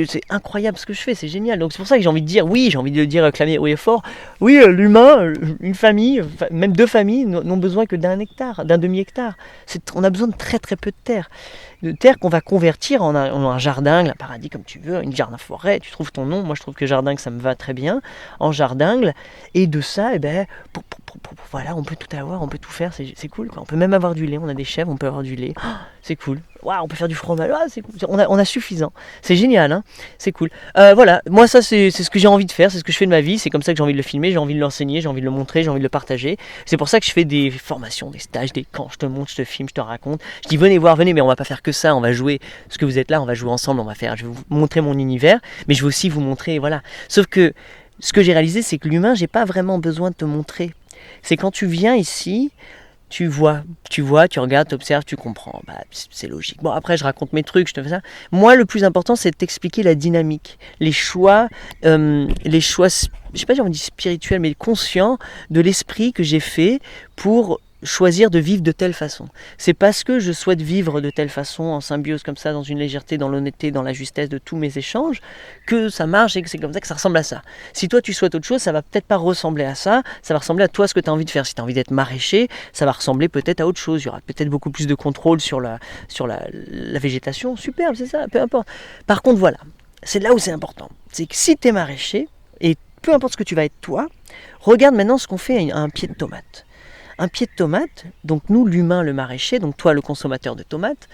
C'est incroyable ce que je fais, c'est génial. Donc c'est pour ça que j'ai envie de dire, oui, j'ai envie de le dire, clamer haut et fort, oui, l'humain, une famille, même 2 familles n'ont besoin que d'un hectare, d'un demi-hectare. On a besoin de très très peu de terre qu'on va convertir en un jardin, un paradis comme tu veux, une jardin-forêt, tu trouves ton nom, moi je trouve que jardin ça me va très bien, en jardin, et de ça, pour voilà, on peut tout avoir, on peut tout faire, c'est cool, quoi. On peut même avoir du lait, on a des chèvres, on peut avoir du lait, oh, c'est cool. Waouh, on peut faire du fromage, ah, c'est cool. On a suffisant, c'est génial, hein, c'est cool. Voilà, moi ça c'est ce que j'ai envie de faire, c'est ce que je fais de ma vie, c'est comme ça que j'ai envie de le filmer, j'ai envie de l'enseigner, j'ai envie de le montrer, j'ai envie de le partager. C'est pour ça que je fais des formations, des stages, des camps, je te montre, je te filme, je te raconte. Je dis venez voir, venez, mais on va pas faire que ça, on va jouer, parce que vous êtes là, on va jouer ensemble, je vais vous montrer mon univers, mais je vais aussi vous montrer, voilà. Sauf que ce que j'ai réalisé, c'est que l'humain, j'ai pas vraiment besoin de te montrer. C'est quand tu viens ici, tu vois, tu regardes, tu observes, tu comprends. Bah, c'est logique. Bon, après, je raconte mes trucs, je te fais ça. Moi, le plus important, c'est de t'expliquer la dynamique, les choix, je sais pas si on dit spirituels, mais conscients de l'esprit que j'ai fait pour choisir de vivre de telle façon. C'est parce que je souhaite vivre de telle façon, en symbiose comme ça, dans une légèreté, dans l'honnêteté, dans la justesse de tous mes échanges, que ça marche et que c'est comme ça que ça ressemble à ça. Si toi tu souhaites autre chose, ça va peut-être pas ressembler à ça, ça va ressembler à toi ce que tu as envie de faire. Si tu as envie d'être maraîcher, ça va ressembler peut-être à autre chose. Il y aura peut-être beaucoup plus de contrôle sur la végétation. Superbe, c'est ça, peu importe. Par contre, voilà, c'est là où c'est important. C'est que si tu es maraîcher, et peu importe ce que tu vas être toi, regarde maintenant ce qu'on fait à un pied de tomate. Un pied de tomate, donc nous l'humain, le maraîcher, donc toi le consommateur de tomates,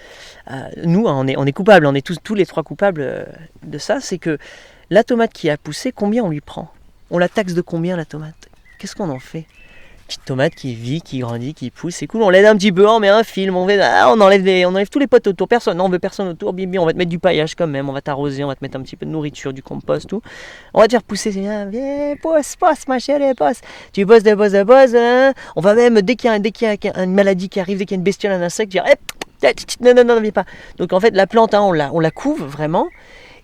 nous on est coupables, on est tous les trois coupables de ça, c'est que la tomate qui a poussé, combien on lui prend? On la taxe de combien la tomate? Qu'est-ce qu'on en fait? Petite tomate qui vit, qui grandit, qui pousse, c'est cool, on l'aide un petit peu, on met un film, on enlève tous les potes autour, on veut personne autour, bim, on va te mettre du paillage quand même, on va t'arroser, on va te mettre un petit peu de nourriture, du compost, tout. On va te faire pousser, c'est bien, viens, pousse, ma chérie, pousse. Tu bosses, hein. On va même, dès qu'il y a une maladie qui arrive, dès qu'il y a une bestiole, un insecte, dire, non, viens pas. Donc en fait, la plante, hein, on la couve vraiment,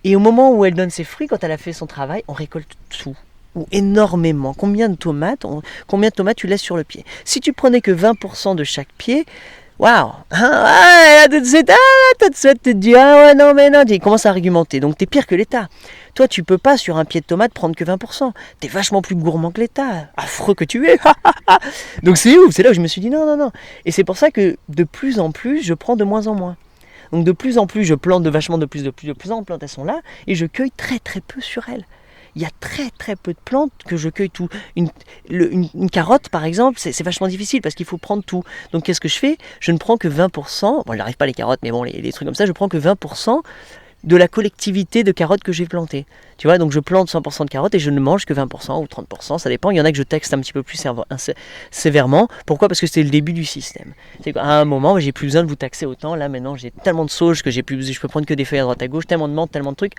et au moment où elle donne ses fruits, quand elle a fait son travail, on récolte tout. Ou énormément. Combien de tomates tu laisses sur le pied? Si tu prenais que 20% de chaque pied, waouh, tout de suite, tu te dis, ah ouais, non, mais non, tu commences à argumenter. Donc t'es pire que l'État. Toi, tu peux pas sur un pied de tomate prendre que 20%. T'es vachement plus gourmand que l'État. Affreux que tu es. Donc c'est ouf, c'est là où je me suis dit non. Et c'est pour ça que de plus en plus, je prends de moins en moins. Donc de plus en plus, je plante de plus en plantes, elles sont là, et je cueille très très peu sur elles. Il y a très très peu de plantes que je cueille tout. Une carotte par exemple, c'est vachement difficile parce qu'il faut prendre tout. Donc qu'est-ce que je fais? Je ne prends que 20%, bon, il n'arrive pas les carottes, mais bon, les trucs comme ça, je prends que 20% de la collectivité de carottes que j'ai plantées. Tu vois, donc je plante 100% de carottes et je ne mange que 20% ou 30%, ça dépend. Il y en a que je texte un petit peu plus sévèrement. Pourquoi? Parce que c'était le début du système. C'est qu'à un moment, j'ai plus besoin de vous taxer autant. Là, maintenant, j'ai tellement de sauge que je peux prendre que des feuilles à droite à gauche, tellement de menthe, tellement de trucs.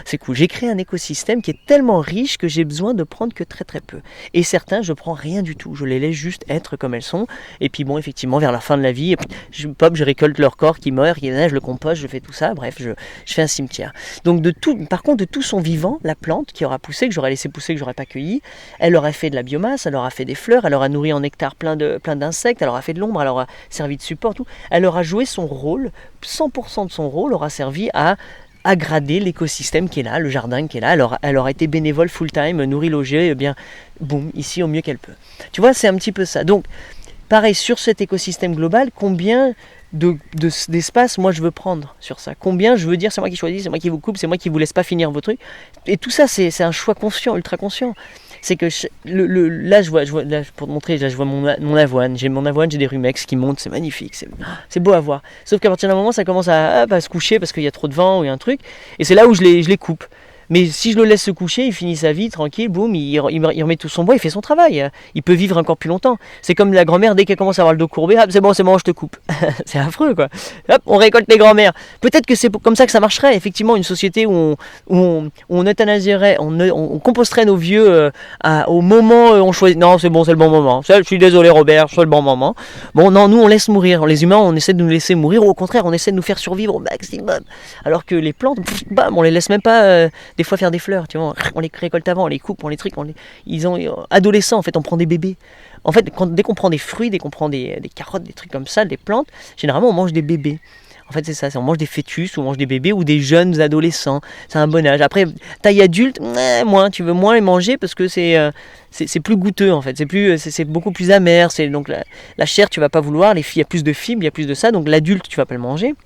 C'est cool. J'ai créé un écosystème qui est tellement riche que j'ai besoin de prendre que très très peu. Et certains, je prends rien du tout. Je les laisse juste être comme elles sont. Et puis bon, effectivement, vers la fin de la vie, je récolte leur corps qui meurt, je le composte, je fais tout ça. Bref, je fais un cimetière. Donc par contre, de tout son vivant, la plante qui aura poussé, que j'aurais laissé pousser, que j'aurais pas cueilli, elle aura fait de la biomasse, elle aura fait des fleurs, elle aura nourri en nectar plein d'insectes, elle aura fait de l'ombre, elle aura servi de support, tout. Elle aura joué son rôle, 100% de son rôle aura servi à aggrader l'écosystème qui est là, le jardin qui est là. Elle aura été bénévole full-time, nourrie, logée, bien, boum, ici au mieux qu'elle peut. Tu vois, c'est un petit peu ça. Donc, pareil, sur cet écosystème global, combien d'espace moi je veux prendre sur ça, combien je veux dire c'est moi qui choisis, c'est moi qui vous coupe, c'est moi qui vous laisse pas finir vos trucs, et tout ça c'est un choix conscient, ultra conscient. C'est que là je vois là, pour te montrer, là je vois mon avoine, j'ai des rumex qui montent, c'est magnifique, c'est beau à voir, sauf qu'à partir d'un moment ça commence à se coucher parce qu'il y a trop de vent ou il y a un truc, et c'est là où je les coupe. Mais si je le laisse se coucher, il finit sa vie tranquille, boum, il remet tout son bois, il fait son travail. Il peut vivre encore plus longtemps. C'est comme la grand-mère, dès qu'elle commence à avoir le dos courbé, c'est bon, je te coupe. C'est affreux, quoi. Hop, on récolte les grand-mères. Peut-être que c'est comme ça que ça marcherait, effectivement, une société où on euthanasierait, on composterait nos vieux au moment où on choisit. Non, c'est bon, c'est le bon moment. Je suis désolé, Robert, c'est le bon moment. Bon, non, nous, on laisse mourir. Les humains, on essaie de nous laisser mourir, ou au contraire, on essaie de nous faire survivre au maximum. Alors que les plantes, on les laisse même pas... des fois faire des fleurs, tu vois, on les récolte avant, on les coupe, on les trique, ils ont adolescents en fait, on prend des bébés. En fait, dès qu'on prend des fruits, dès qu'on prend des carottes, des trucs comme ça, des plantes, généralement on mange des bébés. En fait, c'est ça, on mange des fœtus, ou on mange des bébés ou des jeunes adolescents. C'est un bon âge. Après, taille adulte, moins, tu veux moins les manger parce que c'est plus goûteux en fait. C'est beaucoup plus amer. Donc la chair, tu vas pas vouloir. Les filles, il y a plus de fibres, il y a plus de ça. Donc l'adulte, tu vas pas le manger.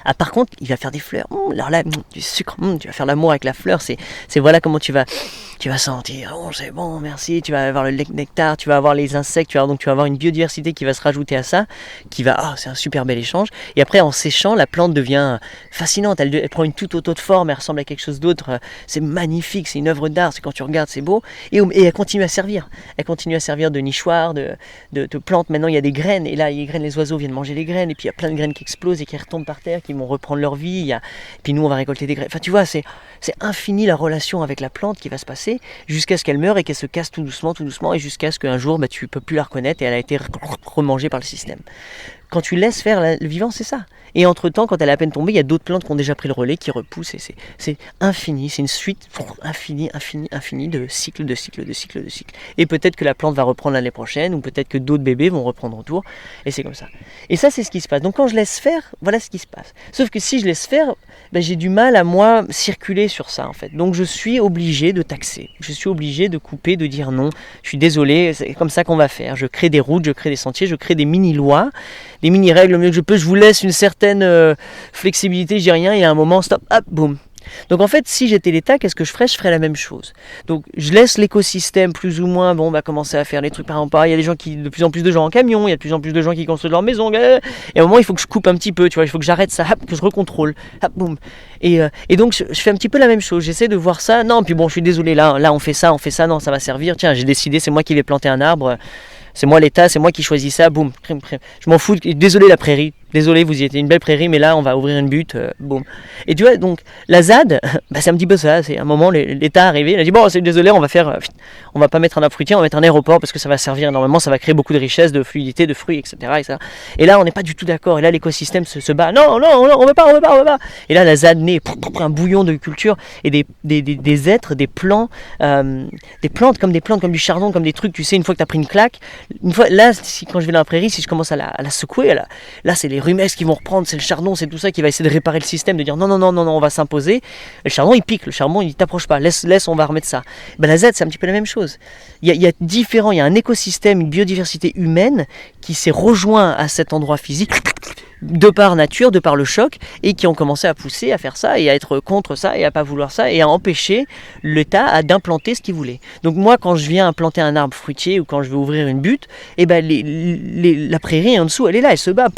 Ah, par contre, il va faire des fleurs. Alors là, du sucre, tu vas faire l'amour avec la fleur. C'est voilà comment tu vas sentir. Oh, c'est bon, merci. Tu vas avoir le nectar, tu vas avoir les insectes, tu vas avoir une biodiversité qui va se rajouter à ça, c'est un super bel échange. Et après, en séchant, la plante devient fascinante. Elle prend une toute autre forme, elle ressemble à quelque chose d'autre. C'est magnifique, c'est une œuvre d'art. C'est quand tu regardes, c'est beau. Et elle continue à servir. Elle continue à servir de nichoir, de plante. Maintenant, il y a des graines. Et là, les graines, les oiseaux viennent manger les graines. Et puis, il y a plein de graines qui explosent et qui retombent par terre, qui vont reprendre leur vie. Et puis, nous, on va récolter des graines. Enfin, tu vois, c'est infini la relation avec la plante qui va se passer jusqu'à ce qu'elle meure et qu'elle se casse tout doucement et jusqu'à ce qu'un jour, tu ne peux plus la reconnaître et elle a été remangée par le système. Quand tu laisses faire le vivant, c'est ça. Et entre-temps, quand elle est à peine tombée, il y a d'autres plantes qui ont déjà pris le relais, qui repoussent. Et c'est infini, c'est une suite infinie de cycles. Et peut-être que la plante va reprendre l'année prochaine, ou peut-être que d'autres bébés vont reprendre autour. Et c'est comme ça. Et ça, c'est ce qui se passe. Donc quand je laisse faire, voilà ce qui se passe. Sauf que si je laisse faire, j'ai du mal à moi circuler sur ça, en fait. Donc je suis obligé de taxer. Je suis obligé de couper, de dire non. Je suis désolé, c'est comme ça qu'on va faire. Je crée des routes, je crée des sentiers, je crée des mini-lois, des mini-règles, le mieux que je peux. Je vous laisse une certaine flexibilité, je dis rien, et à un moment, stop, hop, boum. Donc en fait, si j'étais l'État, qu'est-ce que je ferais ? Je ferais la même chose. Donc je laisse l'écosystème plus ou moins, commencer à faire les trucs par exemple. Il y a des gens de plus en plus de gens en camion, il y a de plus en plus de gens qui construisent leur maison. Et à un moment, il faut que je coupe un petit peu, tu vois, il faut que j'arrête ça, hop, que je recontrôle, hop, boum. Et donc je fais un petit peu la même chose. J'essaie de voir ça. Non, puis bon, je suis désolé, là on fait ça, non, ça va servir. Tiens, j'ai décidé, c'est moi qui vais planter un arbre. C'est moi l'État, c'est moi qui choisis ça, boum, je m'en fous, désolé la prairie, désolé vous y étiez une belle prairie, mais là on va ouvrir une butte, boum. Et tu vois, donc la ZAD, c'est un petit peu ça, c'est un moment l'État est arrivé, il a dit bon c'est désolé, on va pas mettre un arbre fruitier, on va mettre un aéroport parce que ça va servir énormément, ça va créer beaucoup de richesses, de fluidité, de fruits, etc. Et là on n'est pas du tout d'accord, et là l'écosystème se bat, non, on veut pas. Et là la ZAD naît, un bouillon de culture, et des êtres, des plantes comme du chardon, comme des trucs, tu sais, une fois que tu as pris une claque, là, quand je vais dans la prairie, si je commence à la secouer, là c'est les rumesses qui vont reprendre, c'est le chardon, c'est tout ça qui va essayer de réparer le système, de dire non, on va s'imposer. Le chardon il pique, le charbon il t'approche pas, laisse, on va remettre ça. La Z c'est un petit peu la même chose. Il y a un écosystème, une biodiversité humaine qui s'est rejoint à cet endroit physique de par nature, de par le choc, et qui ont commencé à pousser, à faire ça, et à être contre ça, et à pas vouloir ça, et à empêcher l'État d'implanter ce qu'il voulait. Donc moi, quand je viens implanter un arbre fruitier, ou quand je vais ouvrir une butte, la prairie en dessous, elle est là, elle se bat,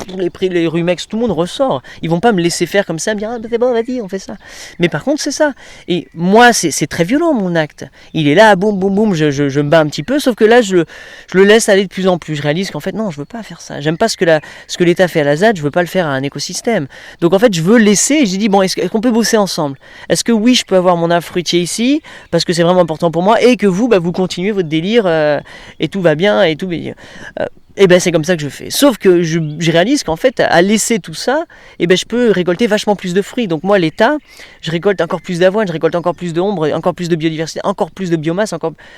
les rumex, tout le monde ressort. Ils vont pas me laisser faire comme ça, me dire ah, c'est bon, vas-y, on fait ça. Mais par contre, c'est ça. Et moi, c'est très violent mon acte. Il est là, boum, boum, boum, je me bats un petit peu, sauf que là, je le laisse aller de plus en plus. Je réalise qu'en fait, non, je veux pas faire ça. J'aime pas ce que l'État fait à la ZAD, je veux pas le faire à un écosystème. Donc en fait, je veux laisser, et j'ai dit, bon, est-ce qu'on peut bosser ensemble ? Est-ce que oui, je peux avoir mon arbre fruitier ici, parce que c'est vraiment important pour moi, et que vous, vous continuez votre délire, et tout va bien, et tout... Et c'est comme ça que je fais. Sauf que je réalise qu'en fait, à laisser tout ça, je peux récolter vachement plus de fruits. Donc moi, l'État, je récolte encore plus d'avoine, je récolte encore plus d'ombre, encore plus de biodiversité, encore plus de biomasse,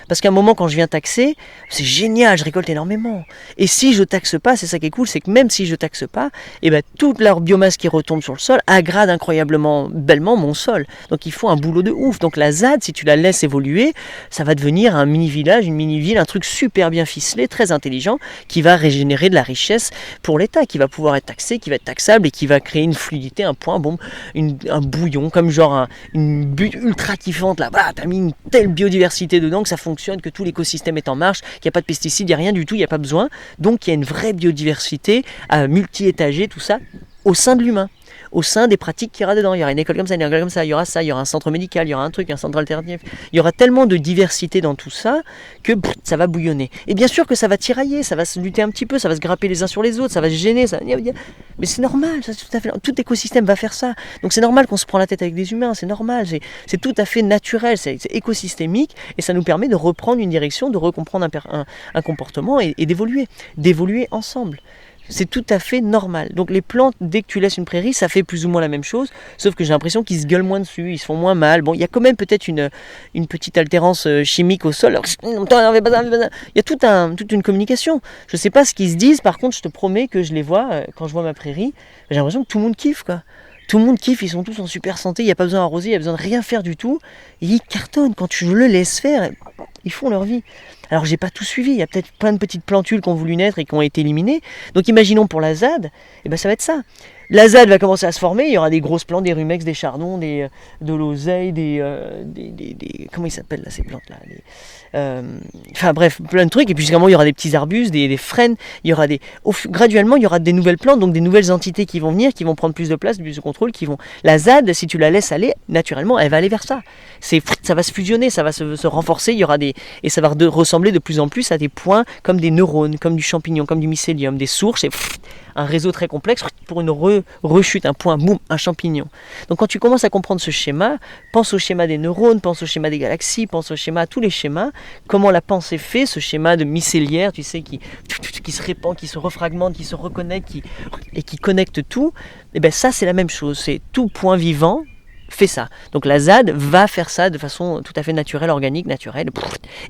parce qu'à un moment, quand je viens taxer, c'est génial, je récolte énormément. Et si je taxe pas, c'est ça qui est cool, c'est que même si je taxe pas, toute leur biomasse qui retombe sur le sol agrade incroyablement bellement mon sol. Donc il faut un boulot de ouf. Donc la ZAD, si tu la laisses évoluer, ça va devenir un mini-village, une mini-ville, un truc super bien ficelé, très intelligent, qui va régénérer de la richesse pour l'État, qui va pouvoir être taxé, qui va être taxable et qui va créer une fluidité, un point, un bouillon, comme genre une butte ultra kiffante, là, t'as mis une telle biodiversité dedans que ça fonctionne, que tout l'écosystème est en marche, qu'il n'y a pas de pesticides, il n'y a rien du tout, il n'y a pas besoin, donc il y a une vraie biodiversité multi-étagée, tout ça, au sein de l'humain. Au sein des pratiques qu'il y aura dedans. Il y aura une école comme ça, il y aura ça, il y aura un centre médical, il y aura un centre alternatif. Il y aura tellement de diversité dans tout ça que ça va bouillonner. Et bien sûr que ça va tirailler, ça va se lutter un petit peu, ça va se grapper les uns sur les autres, ça va se gêner. Mais c'est normal, ça, tout à fait. Tout écosystème va faire ça. Donc c'est normal qu'on se prend la tête avec des humains, c'est normal, c'est tout à fait naturel, c'est écosystémique et ça nous permet de reprendre une direction, de recomprendre un comportement et d'évoluer ensemble. C'est tout à fait normal. Donc les plantes, dès que tu laisses une prairie, ça fait plus ou moins la même chose, sauf que j'ai l'impression qu'ils se gueulent moins dessus, ils se font moins mal. Bon, il y a quand même peut-être une petite altérance chimique au sol. Il y a toute une communication. Je ne sais pas ce qu'ils se disent, par contre, je te promets que je les vois, quand je vois ma prairie, j'ai l'impression que tout le monde kiffe, quoi. Tout le monde kiffe, ils sont tous en super santé, il n'y a pas besoin d'arroser, il n'y a besoin de rien faire du tout. Et ils cartonnent quand tu le laisses faire. ils font leur vie. Alors j'ai pas tout suivi, il y a peut-être plein de petites plantules qui ont voulu naître et qui ont été éliminées. Donc imaginons pour la ZAD, ça va être ça. La ZAD va commencer à se former, il y aura des grosses plantes, des rumex, des chardons, de l'oseille, comment ils s'appellent là ces plantes là, enfin bref, plein de trucs, et puis jusqu'à il y aura des petits arbustes, des frênes, il y aura graduellement il y aura des nouvelles plantes, donc des nouvelles entités qui vont venir, qui vont prendre plus de place, plus de contrôle, la ZAD, si tu la laisses aller, naturellement elle va aller vers ça. Ça va se fusionner, ça va se renforcer, il y aura et ça va ressembler de plus en plus à des points comme des neurones, comme du champignon, comme du mycélium, des sources, et un réseau très complexe pour une rechute, un point, boum, un champignon. Donc quand tu commences à comprendre ce schéma, pense au schéma des neurones, pense au schéma des galaxies, pense au schéma, tous les schémas, comment la pensée fait, ce schéma de mycéliaire, tu sais, qui se répand, qui se refragmente, qui se reconnecte, et qui connecte tout, et bien ça c'est la même chose, c'est tout point vivant, fait ça. Donc la ZAD va faire ça de façon tout à fait naturelle, organique, naturelle,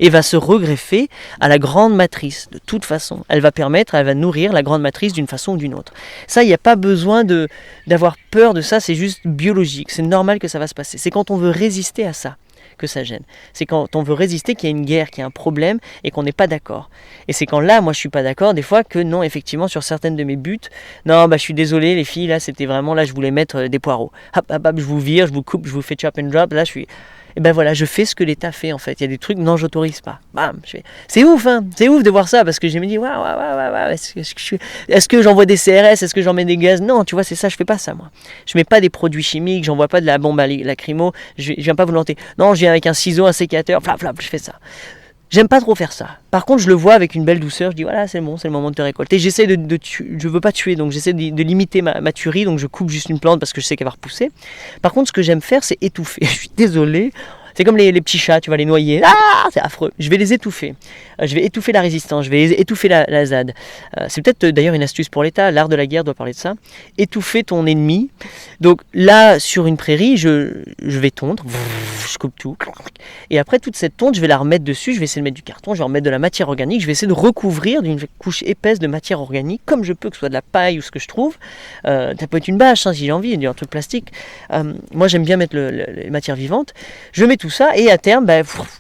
et va se regreffer à la grande matrice. De toute façon, elle va nourrir la grande matrice d'une façon ou d'une autre. Ça, il n'y a pas besoin d'avoir peur de ça, c'est juste biologique, c'est normal que ça va se passer. C'est quand on veut résister à ça que ça gêne. C'est quand on veut résister qu'il y a une guerre, qu'il y a un problème et qu'on n'est pas d'accord. Et c'est quand là, moi je suis pas d'accord, des fois que non, effectivement, sur certaines de mes buts, non, je suis désolé les filles, là c'était vraiment, là je voulais mettre des poireaux. Hop, je vous vire, je vous coupe, je vous fais chop and drop, là je suis... Et voilà, je fais ce que l'État fait en fait. Il y a des trucs, non, j'autorise pas. Bam, je fais. C'est ouf, hein. C'est ouf de voir ça parce que je me dis, waouh, est-ce que j'envoie des CRS, est-ce que j'en mets des gaz? Non, tu vois, c'est ça, je fais pas ça moi. Je mets pas des produits chimiques, j'envoie pas de la bombe lacrymo, je viens pas volonté. Non, je viens avec un ciseau, un sécateur, flap, je fais ça. J'aime pas trop faire ça. Par contre, je le vois avec une belle douceur. Je dis voilà, c'est bon, c'est le moment de te récolter. J'essaie je veux pas tuer, donc j'essaie de limiter ma tuerie. Donc je coupe juste une plante parce que je sais qu'elle va repousser. Par contre, ce que j'aime faire, c'est étouffer. Je suis désolé. C'est comme les petits chats, tu vas les noyer. Ah, c'est affreux. Je vais les étouffer. Je vais étouffer la résistance. Je vais étouffer la ZAD. C'est peut-être d'ailleurs une astuce pour l'État. L'art de la guerre doit parler de ça. Étouffer ton ennemi. Donc là, sur une prairie, je vais tondre. Je coupe tout. Et après toute cette tonte, je vais la remettre dessus. Je vais essayer de mettre du carton. Je vais remettre de la matière organique. Je vais essayer de recouvrir d'une couche épaisse de matière organique, comme je peux, que ce soit de la paille ou ce que je trouve. Ça peut être une bâche, hein, si j'ai envie, un truc plastique. Moi, j'aime bien mettre les matières vivantes. Je mets tout ça et à terme,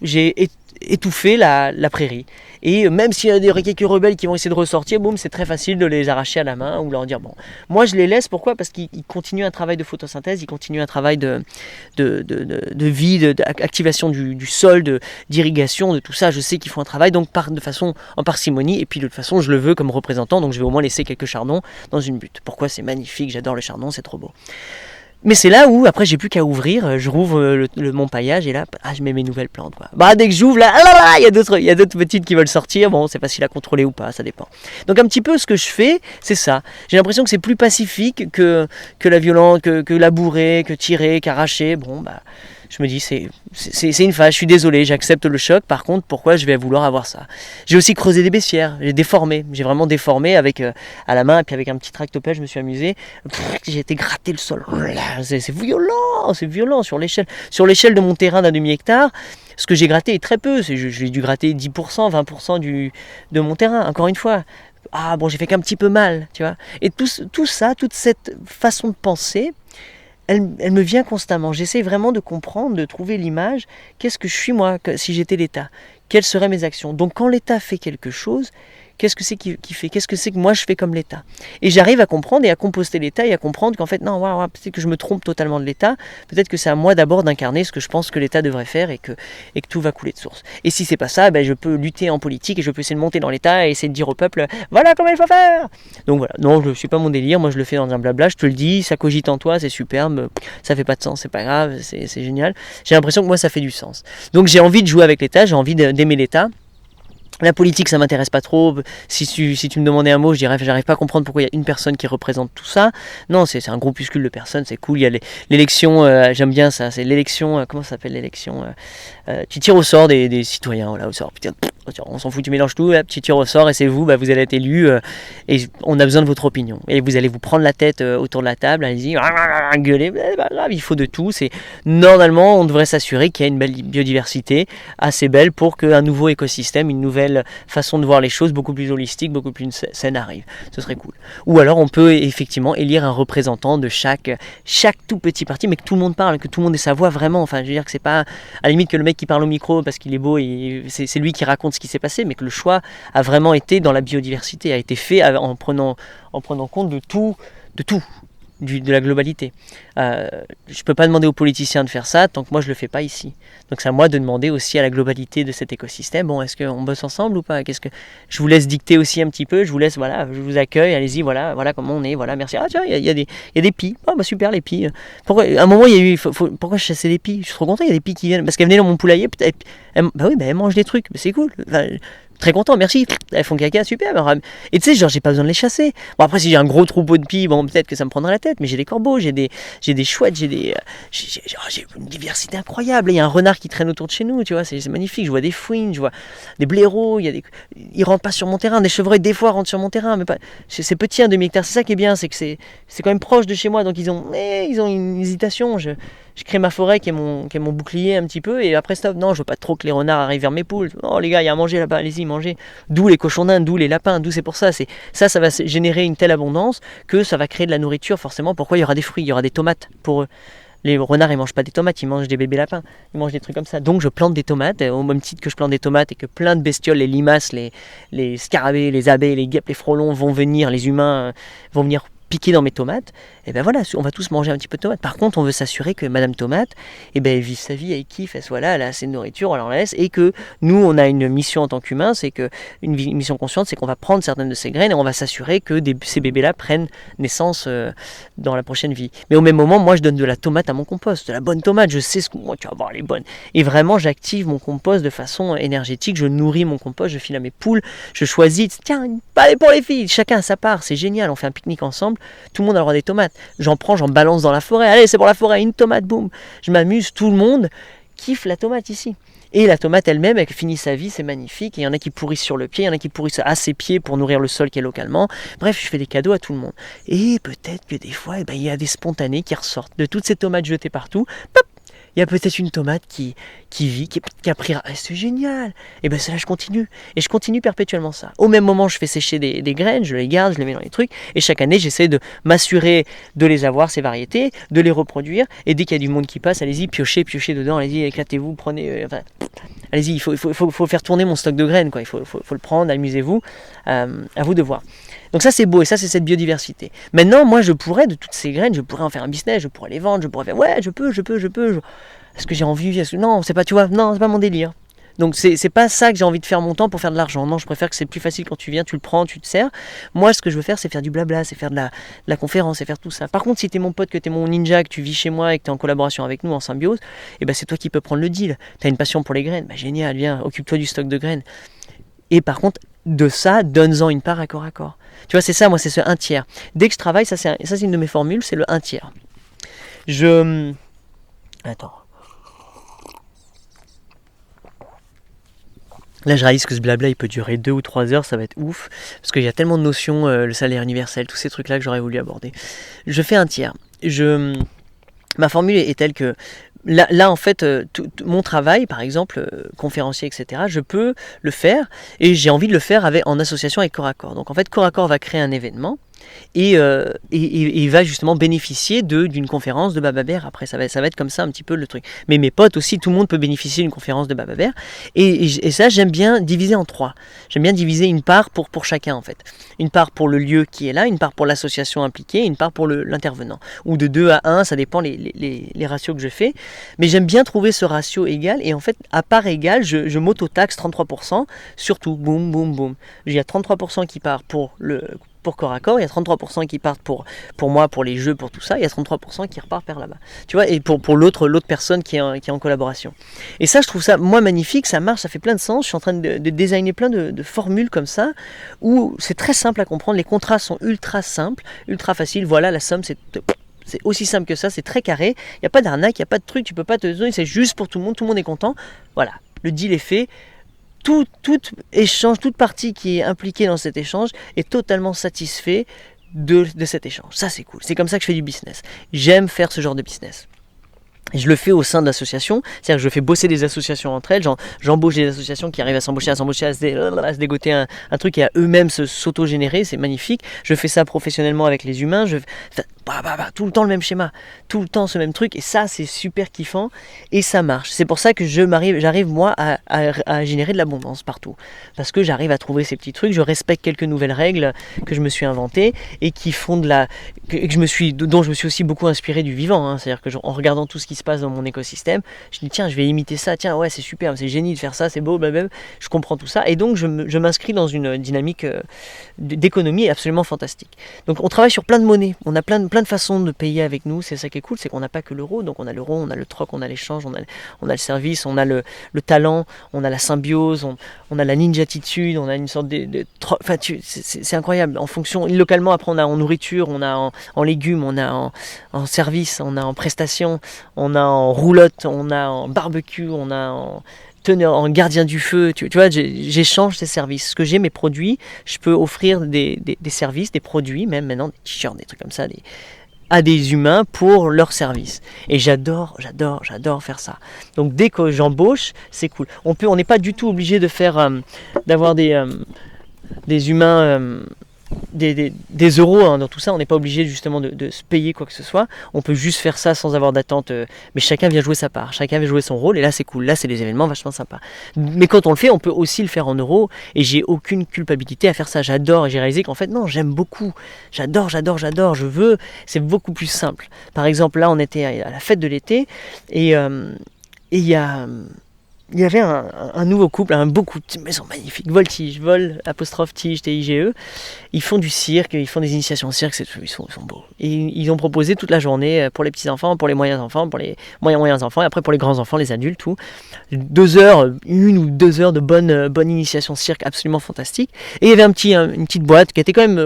j'ai étouffé la prairie. Et même s'il y a quelques rebelles qui vont essayer de ressortir, boum, c'est très facile de les arracher à la main ou leur dire bon. Moi, je les laisse, pourquoi? Parce qu'ils continuent un travail de photosynthèse, ils continuent un travail de vie, d'activation du sol, d'irrigation, de tout ça. Je sais qu'ils font un travail donc de façon en parcimonie, et puis de toute façon, je le veux comme représentant, donc je vais au moins laisser quelques chardons dans une butte. Pourquoi? C'est magnifique, j'adore le chardon, c'est trop beau. Mais c'est là où, après, j'ai plus qu'à ouvrir, je rouvre mon paillage et là, je mets mes nouvelles plantes. Quoi. Dès que j'ouvre, là, il y a d'autres petites qui veulent sortir. Bon, c'est facile à contrôler ou pas, ça dépend. Donc, un petit peu, ce que je fais, c'est ça. J'ai l'impression que c'est plus pacifique que la violence, que labourer, que tirer, qu'arracher. Bon, je me dis, c'est une phase, je suis désolé, j'accepte le choc. Par contre, pourquoi je vais vouloir avoir ça? J'ai aussi creusé des baissières, j'ai vraiment déformé avec à la main, et puis avec un petit tractopelle, je me suis amusé. J'ai été gratter le sol. C'est violent sur l'échelle. Sur l'échelle de mon terrain d'un demi-hectare, ce que j'ai gratté est très peu. J'ai dû gratter 10%, 20% de mon terrain, encore une fois. J'ai fait qu'un petit peu mal, tu vois. Et tout ça, toute cette façon de penser, elle me vient constamment. J'essaie vraiment de comprendre, de trouver l'image. Qu'est-ce que je suis moi, si j'étais l'État? Quelles seraient mes actions? Donc quand l'État fait quelque chose, qu'est-ce que c'est qu'il fait? Qu'est-ce que c'est que moi je fais comme l'État? Et j'arrive à comprendre et à composter l'État et à comprendre qu'en fait, non, peut-être que je me trompe totalement de l'État. Peut-être que c'est à moi d'abord d'incarner ce que je pense que l'État devrait faire et que tout va couler de source. Et si c'est pas ça, je peux lutter en politique et je peux essayer de monter dans l'État et essayer de dire au peuple, voilà comment il faut faire. Donc voilà, non, je suis pas mon délire, moi je le fais dans un blabla, je te le dis, ça cogite en toi, c'est superbe, ça fait pas de sens, c'est pas grave, c'est génial. J'ai l'impression que moi ça fait du sens. Donc j'ai envie de jouer avec l'État, j'ai envie d'aimer l'État. La politique, ça m'intéresse pas trop. Si tu me demandais un mot, je dirais, j'arrive pas à comprendre pourquoi il y a une personne qui représente tout ça. Non, c'est un groupuscule de personnes, c'est cool. Il y a l'élection, j'aime bien ça. C'est l'élection, comment ça s'appelle l'élection? Tu tires au sort des citoyens, voilà, au sort. Putain, on s'en fout, tu mélanges tout, hop, tu ressors et c'est vous, vous allez être élu et on a besoin de votre opinion. Et vous allez vous prendre la tête autour de la table, allez-y, gueuler, il faut de tout. Normalement, on devrait s'assurer qu'il y a une belle biodiversité assez belle pour qu'un nouveau écosystème, une nouvelle façon de voir les choses, beaucoup plus holistique, beaucoup plus saine arrive. Ce serait cool. Ou alors on peut effectivement élire un représentant de chaque tout petit parti, mais que tout le monde parle, que tout le monde ait sa voix vraiment. Enfin, je veux dire que c'est pas à la limite que le mec qui parle au micro parce qu'il est beau et c'est lui qui raconte ce qui s'est passé, mais que le choix a vraiment été dans la biodiversité, a été fait en prenant compte de tout, de la globalité. Je peux pas demander aux politiciens de faire ça tant que moi je le fais pas ici. Donc c'est à moi de demander aussi à la globalité de cet écosystème. Bon, est-ce qu'on bosse ensemble ou pas? Je vous laisse dicter aussi un petit peu. Je vous accueille. Allez-y, voilà comment on est. Voilà, merci. Ah tiens, il y a des pies. Ah super les pies. Pourquoi à un moment il y a eu pourquoi je chassais les pies? Je suis trop content. Il y a des pies qui viennent parce qu'elles venaient dans mon poulailler. Elles mangent des trucs. Mais c'est cool. Très content, merci. Elles font caca, super. Et tu sais, j'ai pas besoin de les chasser. Bon, après, si j'ai un gros troupeau de pies, peut-être que ça me prendra la tête, mais j'ai des corbeaux, j'ai des chouettes, j'ai une diversité incroyable. Il y a un renard qui traîne autour de chez nous, tu vois, c'est magnifique. Je vois des fouines, je vois des blaireaux, ils rentrent pas sur mon terrain. Des chevreuils, des fois, rentrent sur mon terrain, mais pas. C'est petit, un demi-hectare. C'est ça qui est bien, c'est que c'est quand même proche de chez moi, donc ils ont une hésitation. Je crée ma forêt qui est mon bouclier un petit peu, et après stop, non, je veux pas trop que les renards arrivent vers mes poules. Oh les gars, il y a à manger là-bas, allez-y, mangez. D'où les cochons d'Inde, d'où les lapins, d'où c'est pour ça. Ça va générer une telle abondance que ça va créer de la nourriture forcément. Pourquoi il y aura des fruits, il y aura des tomates pour eux. Les renards ils mangent pas des tomates, ils mangent des bébés lapins, ils mangent des trucs comme ça. Donc je plante des tomates, au même titre que je plante des tomates et que plein de bestioles, les limaces, les scarabées, les abeilles, les guêpes, les frelons vont venir, les humains vont venir piquer dans mes tomates, et ben voilà, on va tous manger un petit peu de tomates. Par contre, on veut s'assurer que Madame Tomate, elle vive sa vie, elle kiffe, elle soit là, elle a assez de nourriture, on la laisse, et que nous, on a une mission en tant qu'humains, c'est que une mission consciente, c'est qu'on va prendre certaines de ces graines et on va s'assurer que ces bébés-là prennent naissance dans la prochaine vie. Mais au même moment, moi, je donne de la tomate à mon compost, de la bonne tomate, je sais moi, tu vas voir, elle est bonne. Et vraiment, j'active mon compost de façon énergétique, je nourris mon compost, je file à mes poules, je choisis, tiens, une palette pour les filles, chacun à sa part, c'est génial, on fait un pique-nique ensemble. Tout le monde a le droit des tomates. J'en balance dans la forêt. Allez, c'est pour la forêt, une tomate, boum. Je m'amuse, tout le monde kiffe la tomate ici. Et la tomate elle-même, elle finit sa vie, c'est magnifique. Et il y en a qui pourrissent sur le pied, il y en a qui pourrissent à ses pieds pour nourrir le sol qui est localement. Bref, je fais des cadeaux à tout le monde. Et peut-être que des fois, il y a des spontanés qui ressortent. De toutes ces tomates jetées partout, pop, il y a peut-être une tomate qui vit, qui a pris... c'est génial. Et bien là, je continue. Et je continue perpétuellement ça. Au même moment, je fais sécher des graines, je les garde, je les mets dans les trucs. Et chaque année, j'essaie de m'assurer de les avoir, ces variétés, de les reproduire. Et dès qu'il y a du monde qui passe, allez-y, piochez dedans, allez-y, éclatez-vous, prenez... allez-y, il faut faire tourner mon stock de graines, quoi. Il faut le prendre, amusez-vous. À vous de voir. Donc ça c'est beau et ça c'est cette biodiversité. Maintenant moi je pourrais de toutes ces graines, je pourrais en faire un business, je pourrais les vendre, je pourrais faire je peux. Est-ce que j'ai envie? Non, c'est pas, tu vois, non, c'est pas mon délire. Donc c'est pas ça que j'ai envie de faire mon temps pour faire de l'argent. Non, je préfère que c'est plus facile quand tu viens, tu le prends, tu te sers. Moi ce que je veux faire c'est faire du blabla, c'est faire de la conférence, c'est faire tout ça. Par contre si t'es mon pote, que t'es mon ninja, que tu vis chez moi et que t'es en collaboration avec nous en symbiose, c'est toi qui peux prendre le deal. T'as une passion pour les graines, génial, viens, occupe-toi du stock de graines. Et par contre, de ça, donne-en une part à corps. Tu vois, c'est ça, moi, c'est ce 1/3. Dès que je travaille, ça c'est une de mes formules, c'est le 1/3. Attends. Là, je réalise que ce blabla, il peut durer 2 ou 3 heures, ça va être ouf. Parce qu'il y a tellement de notions, le salaire universel, tous ces trucs-là que j'aurais voulu aborder. Je fais 1/3. Ma formule est telle que... Là, en fait, mon travail, par exemple, conférencier, etc., je peux le faire et j'ai envie de le faire en association avec Corps à Corps. Donc, en fait, Corps à Corps va créer un événement et il va justement bénéficier d'une conférence de Bababère. Après, ça va être comme ça un petit peu le truc. Mais mes potes aussi, tout le monde peut bénéficier d'une conférence de Bababère. Et ça, j'aime bien diviser en 3. J'aime bien diviser une part pour chacun, en fait. Une part pour le lieu qui est là, une part pour l'association impliquée, une part pour l'intervenant. Ou de 2 à 1, ça dépend les ratios que je fais. Mais j'aime bien trouver ce ratio égal. Et en fait, à part égale, je m'auto-taxe 33%. Surtout, boum, boum, boum. Il y a 33% qui part pour Corps à Corps, il y a 33% qui partent pour moi, pour les jeux, pour tout ça, il y a 33% qui repart vers là-bas. Tu vois, et pour l'autre personne qui est en collaboration. Et ça, je trouve ça, moi, magnifique, ça marche, ça fait plein de sens. Je suis en train de designer plein de formules comme ça, où c'est très simple à comprendre, les contrats sont ultra simples, ultra faciles. Voilà, la somme, c'est aussi simple que ça, c'est très carré, il n'y a pas d'arnaque, il n'y a pas de truc, tu peux pas te donner, c'est juste pour tout le monde est content. Voilà, le deal est fait. tout échange, toute partie qui est impliquée dans cet échange est totalement satisfait de cet échange. Ça, c'est cool. C'est comme ça que je fais du business. J'aime faire ce genre de business. Et je le fais au sein de l'association, c'est-à-dire que je fais bosser des associations entre elles, j'embauche des associations qui arrivent à s'embaucher, à se dégoter un truc et à eux-mêmes s'auto-générer, c'est magnifique. Je fais ça professionnellement avec les humains, tout le temps le même schéma, tout le temps ce même truc, et ça c'est super kiffant, et ça marche. C'est pour ça que j'arrive moi à générer de l'abondance partout, parce que j'arrive à trouver ces petits trucs, je respecte quelques nouvelles règles que je me suis inventées, et qui font dont je me suis aussi beaucoup inspiré du vivant, hein. C'est-à-dire que en regardant tout ce qui se passe dans mon écosystème, je dis tiens, je vais imiter ça, tiens ouais c'est super, c'est génial de faire ça, c'est beau, blablabla. Je comprends tout ça, et donc je m'inscris dans une dynamique d'économie absolument fantastique. Donc on travaille sur plein de monnaies, on a plein de façons de payer avec nous, c'est ça qui est cool, c'est qu'on n'a pas que l'euro, donc on a l'euro, on a le troc, on a l'échange, on a le service, on a le talent, on a la symbiose, on a la ninjatitude, on a une sorte enfin c'est incroyable, en fonction, localement après on a en nourriture, on a en légumes, on a en service, on a en prestations, on a en roulotte, on a en barbecue, on a en gardien du feu, tu vois, j'échange ces services. Ce que j'ai, mes produits, je peux offrir des services, des produits, même maintenant, des t-shirts, des trucs comme ça, à des humains pour leur service. Et j'adore faire ça. Donc dès que j'embauche, c'est cool. On n'est pas du tout obligé de d'avoir des humains... des euros, hein, dans tout ça, on n'est pas obligé justement de se payer quoi que ce soit, on peut juste faire ça sans avoir d'attente, mais chacun vient jouer sa part, chacun vient jouer son rôle, et là c'est cool, là c'est des événements vachement sympas. Mais quand on le fait, on peut aussi le faire en euros, et j'ai aucune culpabilité à faire ça, j'adore, et j'ai réalisé qu'en fait non, j'aime beaucoup, j'adore, c'est beaucoup plus simple. Par exemple là on était à la fête de l'été, et il y avait un nouveau couple, un beau couple, une maison magnifique, Voltige, apostrophe tige, T-I-G-E. Ils font du cirque, ils font des initiations au cirque, ils sont beaux. Et ils ont proposé toute la journée pour les petits-enfants, pour les moyens enfants, pour les moyens enfants, et après pour les grands-enfants, les adultes, tout. 1 ou 2 heures de bonne initiation cirque absolument fantastique. Et il y avait une petite boîte qui était quand même...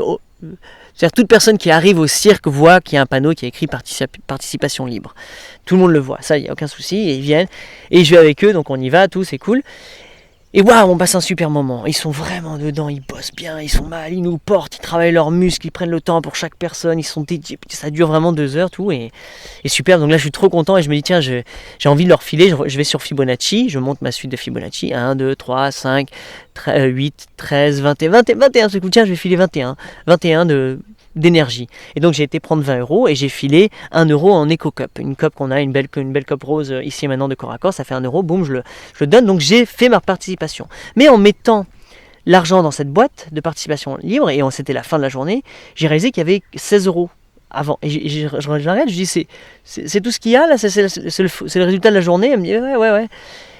c'est-à-dire toute personne qui arrive au cirque voit qu'il y a un panneau qui est écrit participation libre. Tout le monde le voit, ça il n'y a aucun souci, et ils viennent, et je vais avec eux, donc on y va, tout, c'est cool. Et waouh, on passe un super moment, ils sont vraiment dedans, ils bossent bien, ils sont mal, ils nous portent, ils travaillent leurs muscles, ils prennent le temps pour chaque personne, ils sont dédiés, ça dure vraiment 2 heures, tout, et super, donc là je suis trop content, et je me dis tiens, j'ai envie de leur filer, je vais sur Fibonacci, je monte ma suite de Fibonacci, 1, 2, 3, 5, 8, 13, 21, tiens je vais filer 21 d'énergie. Et donc j'ai été prendre 20 euros et j'ai filé 1 euro en éco-cup. Une cup qu'on a, une belle cup rose ici et maintenant de corps à corps, ça fait 1 euro, boum, je le donne. Donc j'ai fait ma participation. Mais en mettant l'argent dans cette boîte de participation libre, et c'était la fin de la journée, j'ai réalisé qu'il y avait 16 euros avant. Et je regarde, je dis c'est tout ce qu'il y a là, c'est le résultat de la journée. Elle me dit ouais.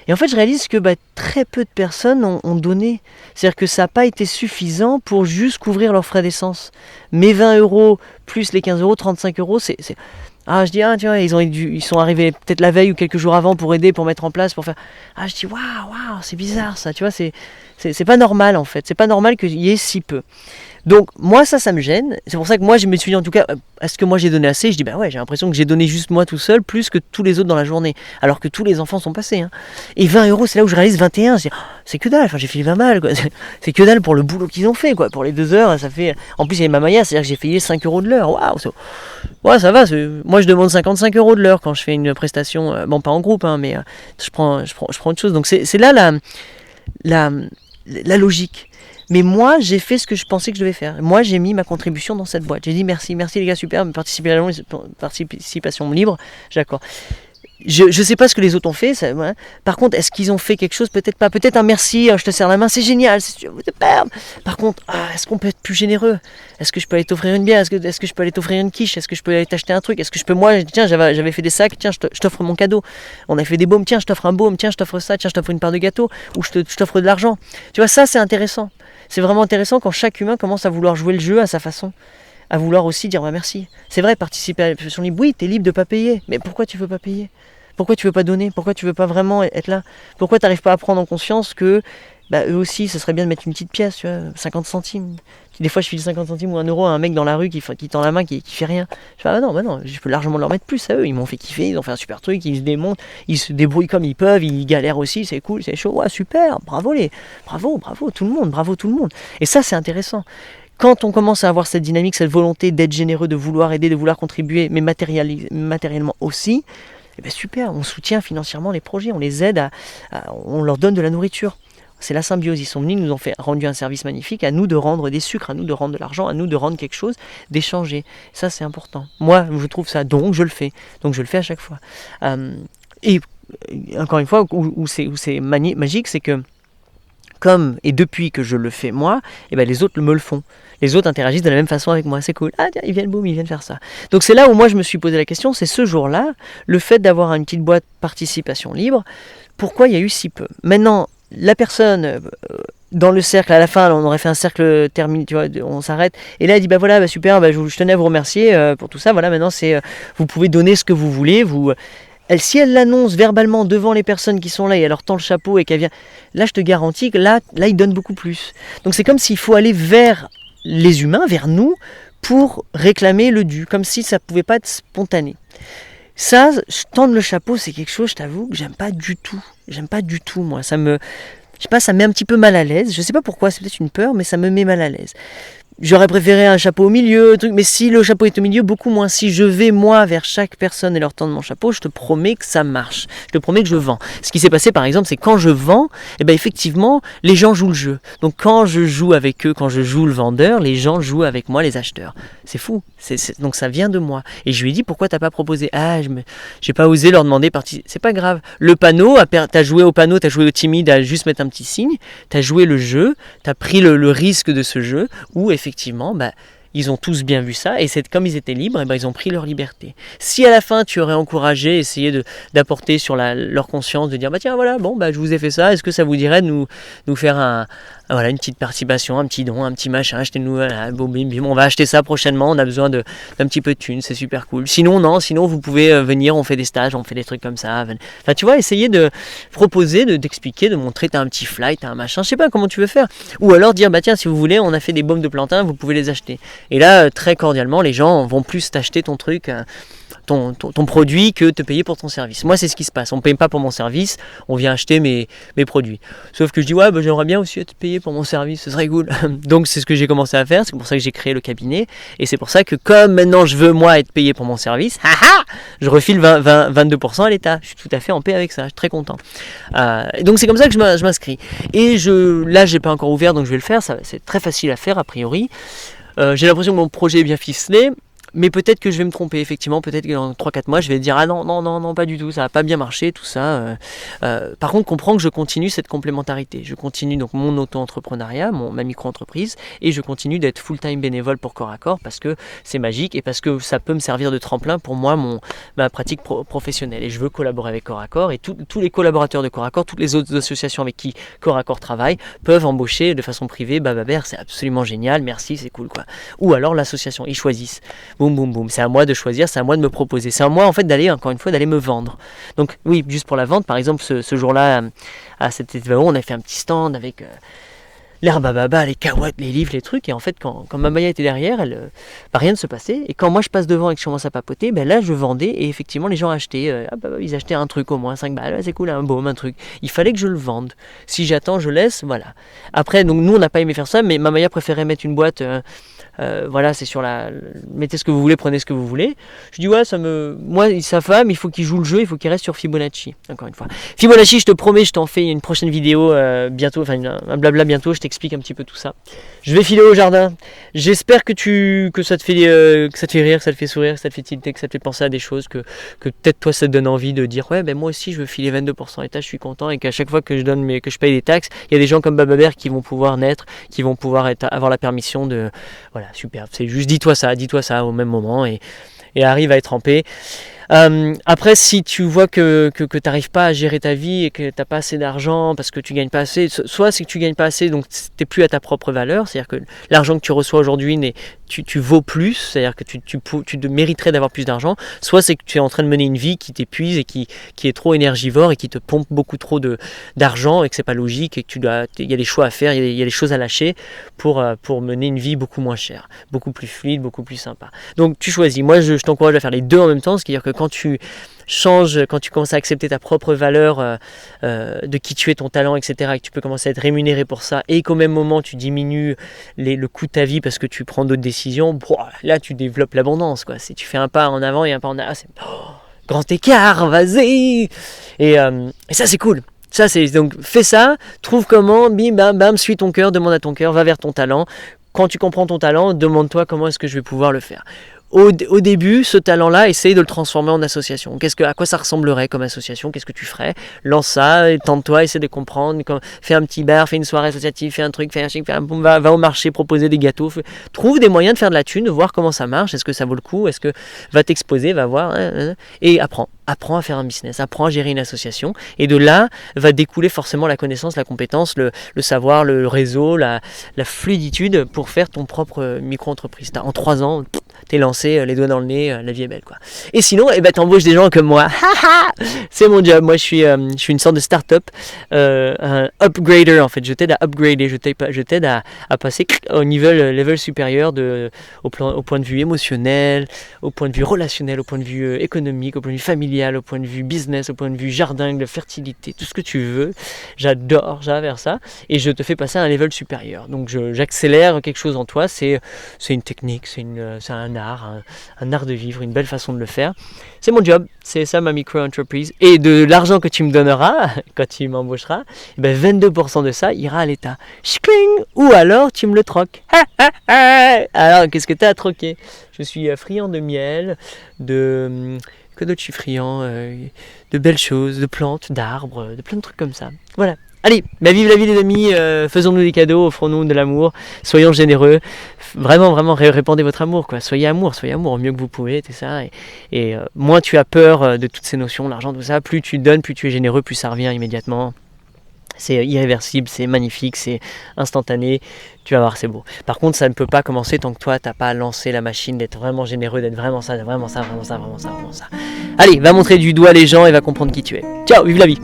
Et en fait, je réalise que très peu de personnes ont donné. C'est-à-dire que ça n'a pas été suffisant pour juste couvrir leurs frais d'essence. Mes 20 euros plus les 15 euros, 35 euros, c'est... Ah, je dis, tu vois, ils sont arrivés peut-être la veille ou quelques jours avant pour aider, pour mettre en place, pour faire... Ah, je dis, waouh, c'est bizarre ça, tu vois, c'est pas normal en fait. C'est pas normal qu'il y ait si peu. Donc moi ça me gêne, c'est pour ça que moi je me suis dit en tout cas, est-ce que moi j'ai donné assez? Je dis ouais, j'ai l'impression que j'ai donné juste moi tout seul, plus que tous les autres dans la journée, alors que tous les enfants sont passés, hein. Et 20 euros, c'est là où je réalise 21, je dis, c'est que dalle, enfin j'ai filé 20 balles, quoi. C'est que dalle pour le boulot qu'ils ont fait, quoi. Pour les 2 heures, ça fait, en plus il y avait ma maya, c'est-à-dire que j'ai payé 5 euros de l'heure, waouh, ouais ça va, moi je demande 55 euros de l'heure quand je fais une prestation, bon pas en groupe, hein, mais je prends autre chose, donc c'est là la logique. Mais moi, j'ai fait ce que je pensais que je devais faire. Moi, j'ai mis ma contribution dans cette boîte. J'ai dit merci les gars, super, participation libre, d'accord. Je sais pas ce que les autres ont fait. Ça, ouais. Par contre, est-ce qu'ils ont fait quelque chose? Peut-être pas. Peut-être un merci, je te serre la main, c'est génial. Par contre, est-ce qu'on peut être plus généreux? Est-ce que je peux aller t'offrir une bière? Est-ce que je peux aller t'offrir une quiche? Est-ce que je peux aller t'acheter un truc? Est-ce que je peux, moi, tiens, j'avais fait des sacs, tiens, je t'offre mon cadeau. On a fait des baumes, tiens, je t'offre un baume, tiens, je t'offre ça, tiens, je t'offre une part de gâteau, ou je t'offre de l'argent. Tu vois, ça, c'est intéressant. C'est vraiment intéressant quand chaque humain commence à vouloir jouer le jeu à sa façon, à vouloir aussi dire merci. C'est vrai, participer à la pression libre, oui, t'es libre de pas payer, mais pourquoi tu veux pas payer? Pourquoi tu veux pas donner? Pourquoi tu veux pas vraiment être là? Pourquoi tu n'arrives pas à prendre en conscience que bah eux aussi, ce serait bien de mettre une petite pièce, tu vois, 50 centimes. Des fois, je file 50 centimes ou 1 euro à un mec dans la rue qui tend la main, qui fait rien. Je fais, bah non, je peux largement leur mettre plus à eux. Ils m'ont fait kiffer, ils ont fait un super truc, ils se démontent, ils se débrouillent comme ils peuvent, ils galèrent aussi, c'est cool, c'est chaud, ouais, super, bravo tout le monde. Et ça, c'est intéressant. Quand on commence à avoir cette dynamique, cette volonté d'être généreux, de vouloir aider, de vouloir contribuer, mais matériellement aussi, eh bien super, on soutient financièrement les projets, on les aide, on leur donne de la nourriture. C'est la symbiose, ils sont venus, ils nous ont rendu un service magnifique, à nous de rendre des sucres, à nous de rendre de l'argent, à nous de rendre quelque chose, d'échanger. Ça, c'est important. Moi, je trouve ça, donc je le fais à chaque fois. Et encore une fois, où c'est magique, c'est que comme et depuis que je le fais moi, et ben les autres me le font. Les autres interagissent de la même façon avec moi, c'est cool. Ah tiens, ils viennent faire ça. Donc c'est là où moi je me suis posé la question, c'est ce jour-là, le fait d'avoir une petite boîte participation libre, pourquoi il y a eu si peu. Maintenant, la personne dans le cercle, à la fin, on aurait fait un cercle terminé, tu vois, on s'arrête, et là elle dit bah voilà, bah super, bah, je tenais à vous remercier pour tout ça, voilà, maintenant c'est, vous pouvez donner ce que vous voulez, si elle l'annonce verbalement devant les personnes qui sont là et elle leur tend le chapeau et qu'elle vient, là je te garantis que là il donne beaucoup plus. Donc c'est comme s'il faut aller vers les humains, vers nous, pour réclamer le dû, comme si ça ne pouvait pas être spontané. Ça, tendre le chapeau, c'est quelque chose, je t'avoue, que j'aime pas du tout. J'aime pas du tout, moi. Ça me met un petit peu mal à l'aise. Je sais pas pourquoi, c'est peut-être une peur, mais ça me met mal à l'aise. J'aurais préféré un chapeau au milieu, mais si le chapeau est au milieu, beaucoup moins. Si je vais moi vers chaque personne et leur tendre mon chapeau, je te promets que ça marche. Je te promets que je vends. Ce qui s'est passé par exemple, c'est quand je vends, effectivement, les gens jouent le jeu. Donc quand je joue avec eux, quand je joue le vendeur, les gens jouent avec moi, les acheteurs. C'est fou. Donc ça vient de moi. Et je lui ai dit, pourquoi t'as pas proposé ? J'ai pas osé leur demander c'est pas grave. Le panneau, t'as joué au panneau, t'as joué au timide à juste mettre un petit signe, t'as joué le jeu, t'as pris le risque de ce jeu, où effectivement, ils ont tous bien vu ça, et c'est comme ils étaient libres, ils ont pris leur liberté. Si à la fin tu aurais encouragé, essayé d'apporter sur leur conscience, de dire tiens voilà, je vous ai fait ça, est-ce que ça vous dirait de nous faire une petite participation, un petit don, un petit machin, achetez-nous, on va acheter ça prochainement, on a besoin d'un petit peu de thunes, c'est super cool. Sinon vous pouvez venir, on fait des stages, on fait des trucs comme ça. Enfin tu vois, essayer de proposer, d'expliquer, de montrer, t'as un petit fly, t'as un machin, je sais pas comment tu veux faire. Ou alors dire tiens, si vous voulez, on a fait des baumes de plantain, vous pouvez les acheter. Et là, très cordialement, les gens vont plus t'acheter ton truc, ton produit, que te payer pour ton service. Moi, c'est ce qui se passe. On ne paye pas pour mon service, on vient acheter mes produits. Sauf que je dis, j'aimerais bien aussi être payé pour mon service, ce serait cool. Donc, c'est ce que j'ai commencé à faire. C'est pour ça que j'ai créé le cabinet. Et c'est pour ça que, comme maintenant je veux, moi, être payé pour mon service, je refile 22% à l'État. Je suis tout à fait en paix avec ça. Je suis très content. Donc, c'est comme ça que je m'inscris. Et là, je n'ai pas encore ouvert, donc je vais le faire. C'est très facile à faire, a priori. J'ai l'impression que mon projet est bien ficelé, mais peut-être que je vais me tromper, effectivement, peut-être que dans 3-4 mois je vais dire non, pas du tout, ça n'a pas bien marché, tout ça. Par contre, comprends que je continue cette complémentarité, je continue donc mon auto-entrepreneuriat, ma micro-entreprise, et je continue d'être full-time bénévole pour Corps à Corps, parce que c'est magique et parce que ça peut me servir de tremplin pour moi, ma pratique professionnelle, et je veux collaborer avec Corps à Corps, et tous les collaborateurs de Corps à Corps, toutes les autres associations avec qui Corps à Corps travaille, peuvent embaucher de façon privée, Bababer, c'est absolument génial, merci, c'est cool quoi. Ou alors l'association, ils choisissent. Boum, c'est à moi de choisir, c'est à moi de me proposer, c'est à moi en fait d'aller me vendre. Donc oui, juste pour la vente, par exemple ce jour-là à cet événement, on a fait un petit stand avec l'herbe à baba, les cacahuètes, les livres, les trucs, et en fait quand Mamaya était derrière, rien ne se passait, et quand moi je passe devant et que je commence à papoter, là je vendais, et effectivement les gens achetaient, ils achetaient un truc au moins, 5 balles, c'est cool, un baume, un truc, il fallait que je le vende, si j'attends je laisse, voilà. Après donc nous on n'a pas aimé faire ça, mais Mamaya préférait mettre une boîte, c'est sur mettez ce que vous voulez, prenez ce que vous voulez. Je dis moi sa femme, il faut qu'il joue le jeu, il faut qu'il reste sur Fibonacci, encore une fois. Fibonacci, je te promets, je t'en fais une prochaine vidéo bientôt, un blabla bientôt, je t'explique un petit peu tout ça. Je vais filer au jardin. J'espère que ça te fait rire, que ça te fait sourire, que ça te fait tilter, que ça te fait penser à des choses, que peut-être toi ça te donne envie de dire moi aussi je veux filer 22% et je suis content, et qu'à chaque fois que je paye des taxes, il y a des gens comme Bababer qui vont pouvoir naître, qui vont pouvoir avoir la permission de super, c'est juste dis-toi ça au même moment et arrive à être en paix. Après, si tu vois que tu n'arrives pas à gérer ta vie et que tu n'as pas assez d'argent parce que tu gagnes pas assez, soit c'est que tu gagnes pas assez, donc tu n'es plus à ta propre valeur, c'est-à-dire que l'argent que tu reçois aujourd'hui, tu vaux plus, c'est-à-dire que tu te mériterais d'avoir plus d'argent, soit c'est que tu es en train de mener une vie qui t'épuise et qui est trop énergivore et qui te pompe beaucoup trop d'argent et que c'est pas logique et que il y a des choix à faire, il y a des choses à lâcher pour mener une vie beaucoup moins chère, beaucoup plus fluide, beaucoup plus sympa. Donc tu choisis. Moi je t'encourage à faire les deux en même temps, c'est-à-dire que quand tu changes, quand tu commences à accepter ta propre valeur de qui tu es, ton talent, etc., et que tu peux commencer à être rémunéré pour ça, et qu'au même moment tu diminues le coût de ta vie parce que tu prends d'autres décisions, là tu développes l'abondance, quoi. Si tu fais un pas en avant et un pas en arrière, c'est grand écart, vas-y. Et ça c'est cool. Ça c'est donc fais ça, trouve comment, bim bam bam, suis ton cœur, demande à ton cœur, va vers ton talent. Quand tu comprends ton talent, demande-toi comment est-ce que je vais pouvoir le faire. Au début, ce talent-là, essaye de le transformer en association. À quoi ça ressemblerait comme association? Qu'est-ce que tu ferais? Lance ça, tente-toi, essaie de comprendre. Fais un petit bar, fais une soirée associative, fais un truc, va au marché, proposer des gâteaux. Trouve des moyens de faire de la thune, de voir comment ça marche. Est-ce que ça vaut le coup? Est-ce que va t'exposer, va voir, et apprends à faire un business, apprends à gérer une association. Et de là, va découler forcément la connaissance, la compétence, le savoir, le réseau, la fluiditude pour faire ton propre micro-entreprise. En 3 ans, t'es lancé, les doigts dans le nez, la vie est belle, quoi. Et sinon, t'embauches des gens comme moi. C'est mon job. Moi, je suis une sorte de start-up, un upgrader en fait. Je t'aide à upgrader, je t'aide à passer au level supérieur au point de vue émotionnel, au point de vue relationnel, au point de vue économique, au point de vue familial, au point de vue business, au point de vue jardin, de fertilité, tout ce que tu veux. J'adore ça. Et je te fais passer à un level supérieur. Donc, j'accélère quelque chose en toi. C'est une technique, c'est un art de vivre, une belle façon de le faire. C'est mon job, c'est ça ma micro-entreprise. Et de l'argent que tu me donneras, quand tu m'embaucheras, 22% de ça ira à l'État. Schling. Ou alors tu me le troques. Alors qu'est-ce que tu as à troquer? Je suis friand de miel, que d'autres je suis friand, de belles choses, de plantes, d'arbres, de plein de trucs comme ça. Voilà. Allez, vive la vie les amis, faisons-nous des cadeaux, offrons-nous de l'amour, soyons généreux, vraiment répandez votre amour, quoi. Soyez amour au mieux que vous pouvez, c'est ça. Et moins tu as peur de toutes ces notions, l'argent, tout ça, plus tu donnes, plus tu es généreux, plus ça revient immédiatement. C'est irréversible, c'est magnifique, c'est instantané, tu vas voir, c'est beau. Par contre, ça ne peut pas commencer tant que toi, t'as pas lancé la machine d'être vraiment généreux, d'être vraiment ça. Allez, va montrer du doigt les gens et va comprendre qui tu es. Ciao, vive la vie!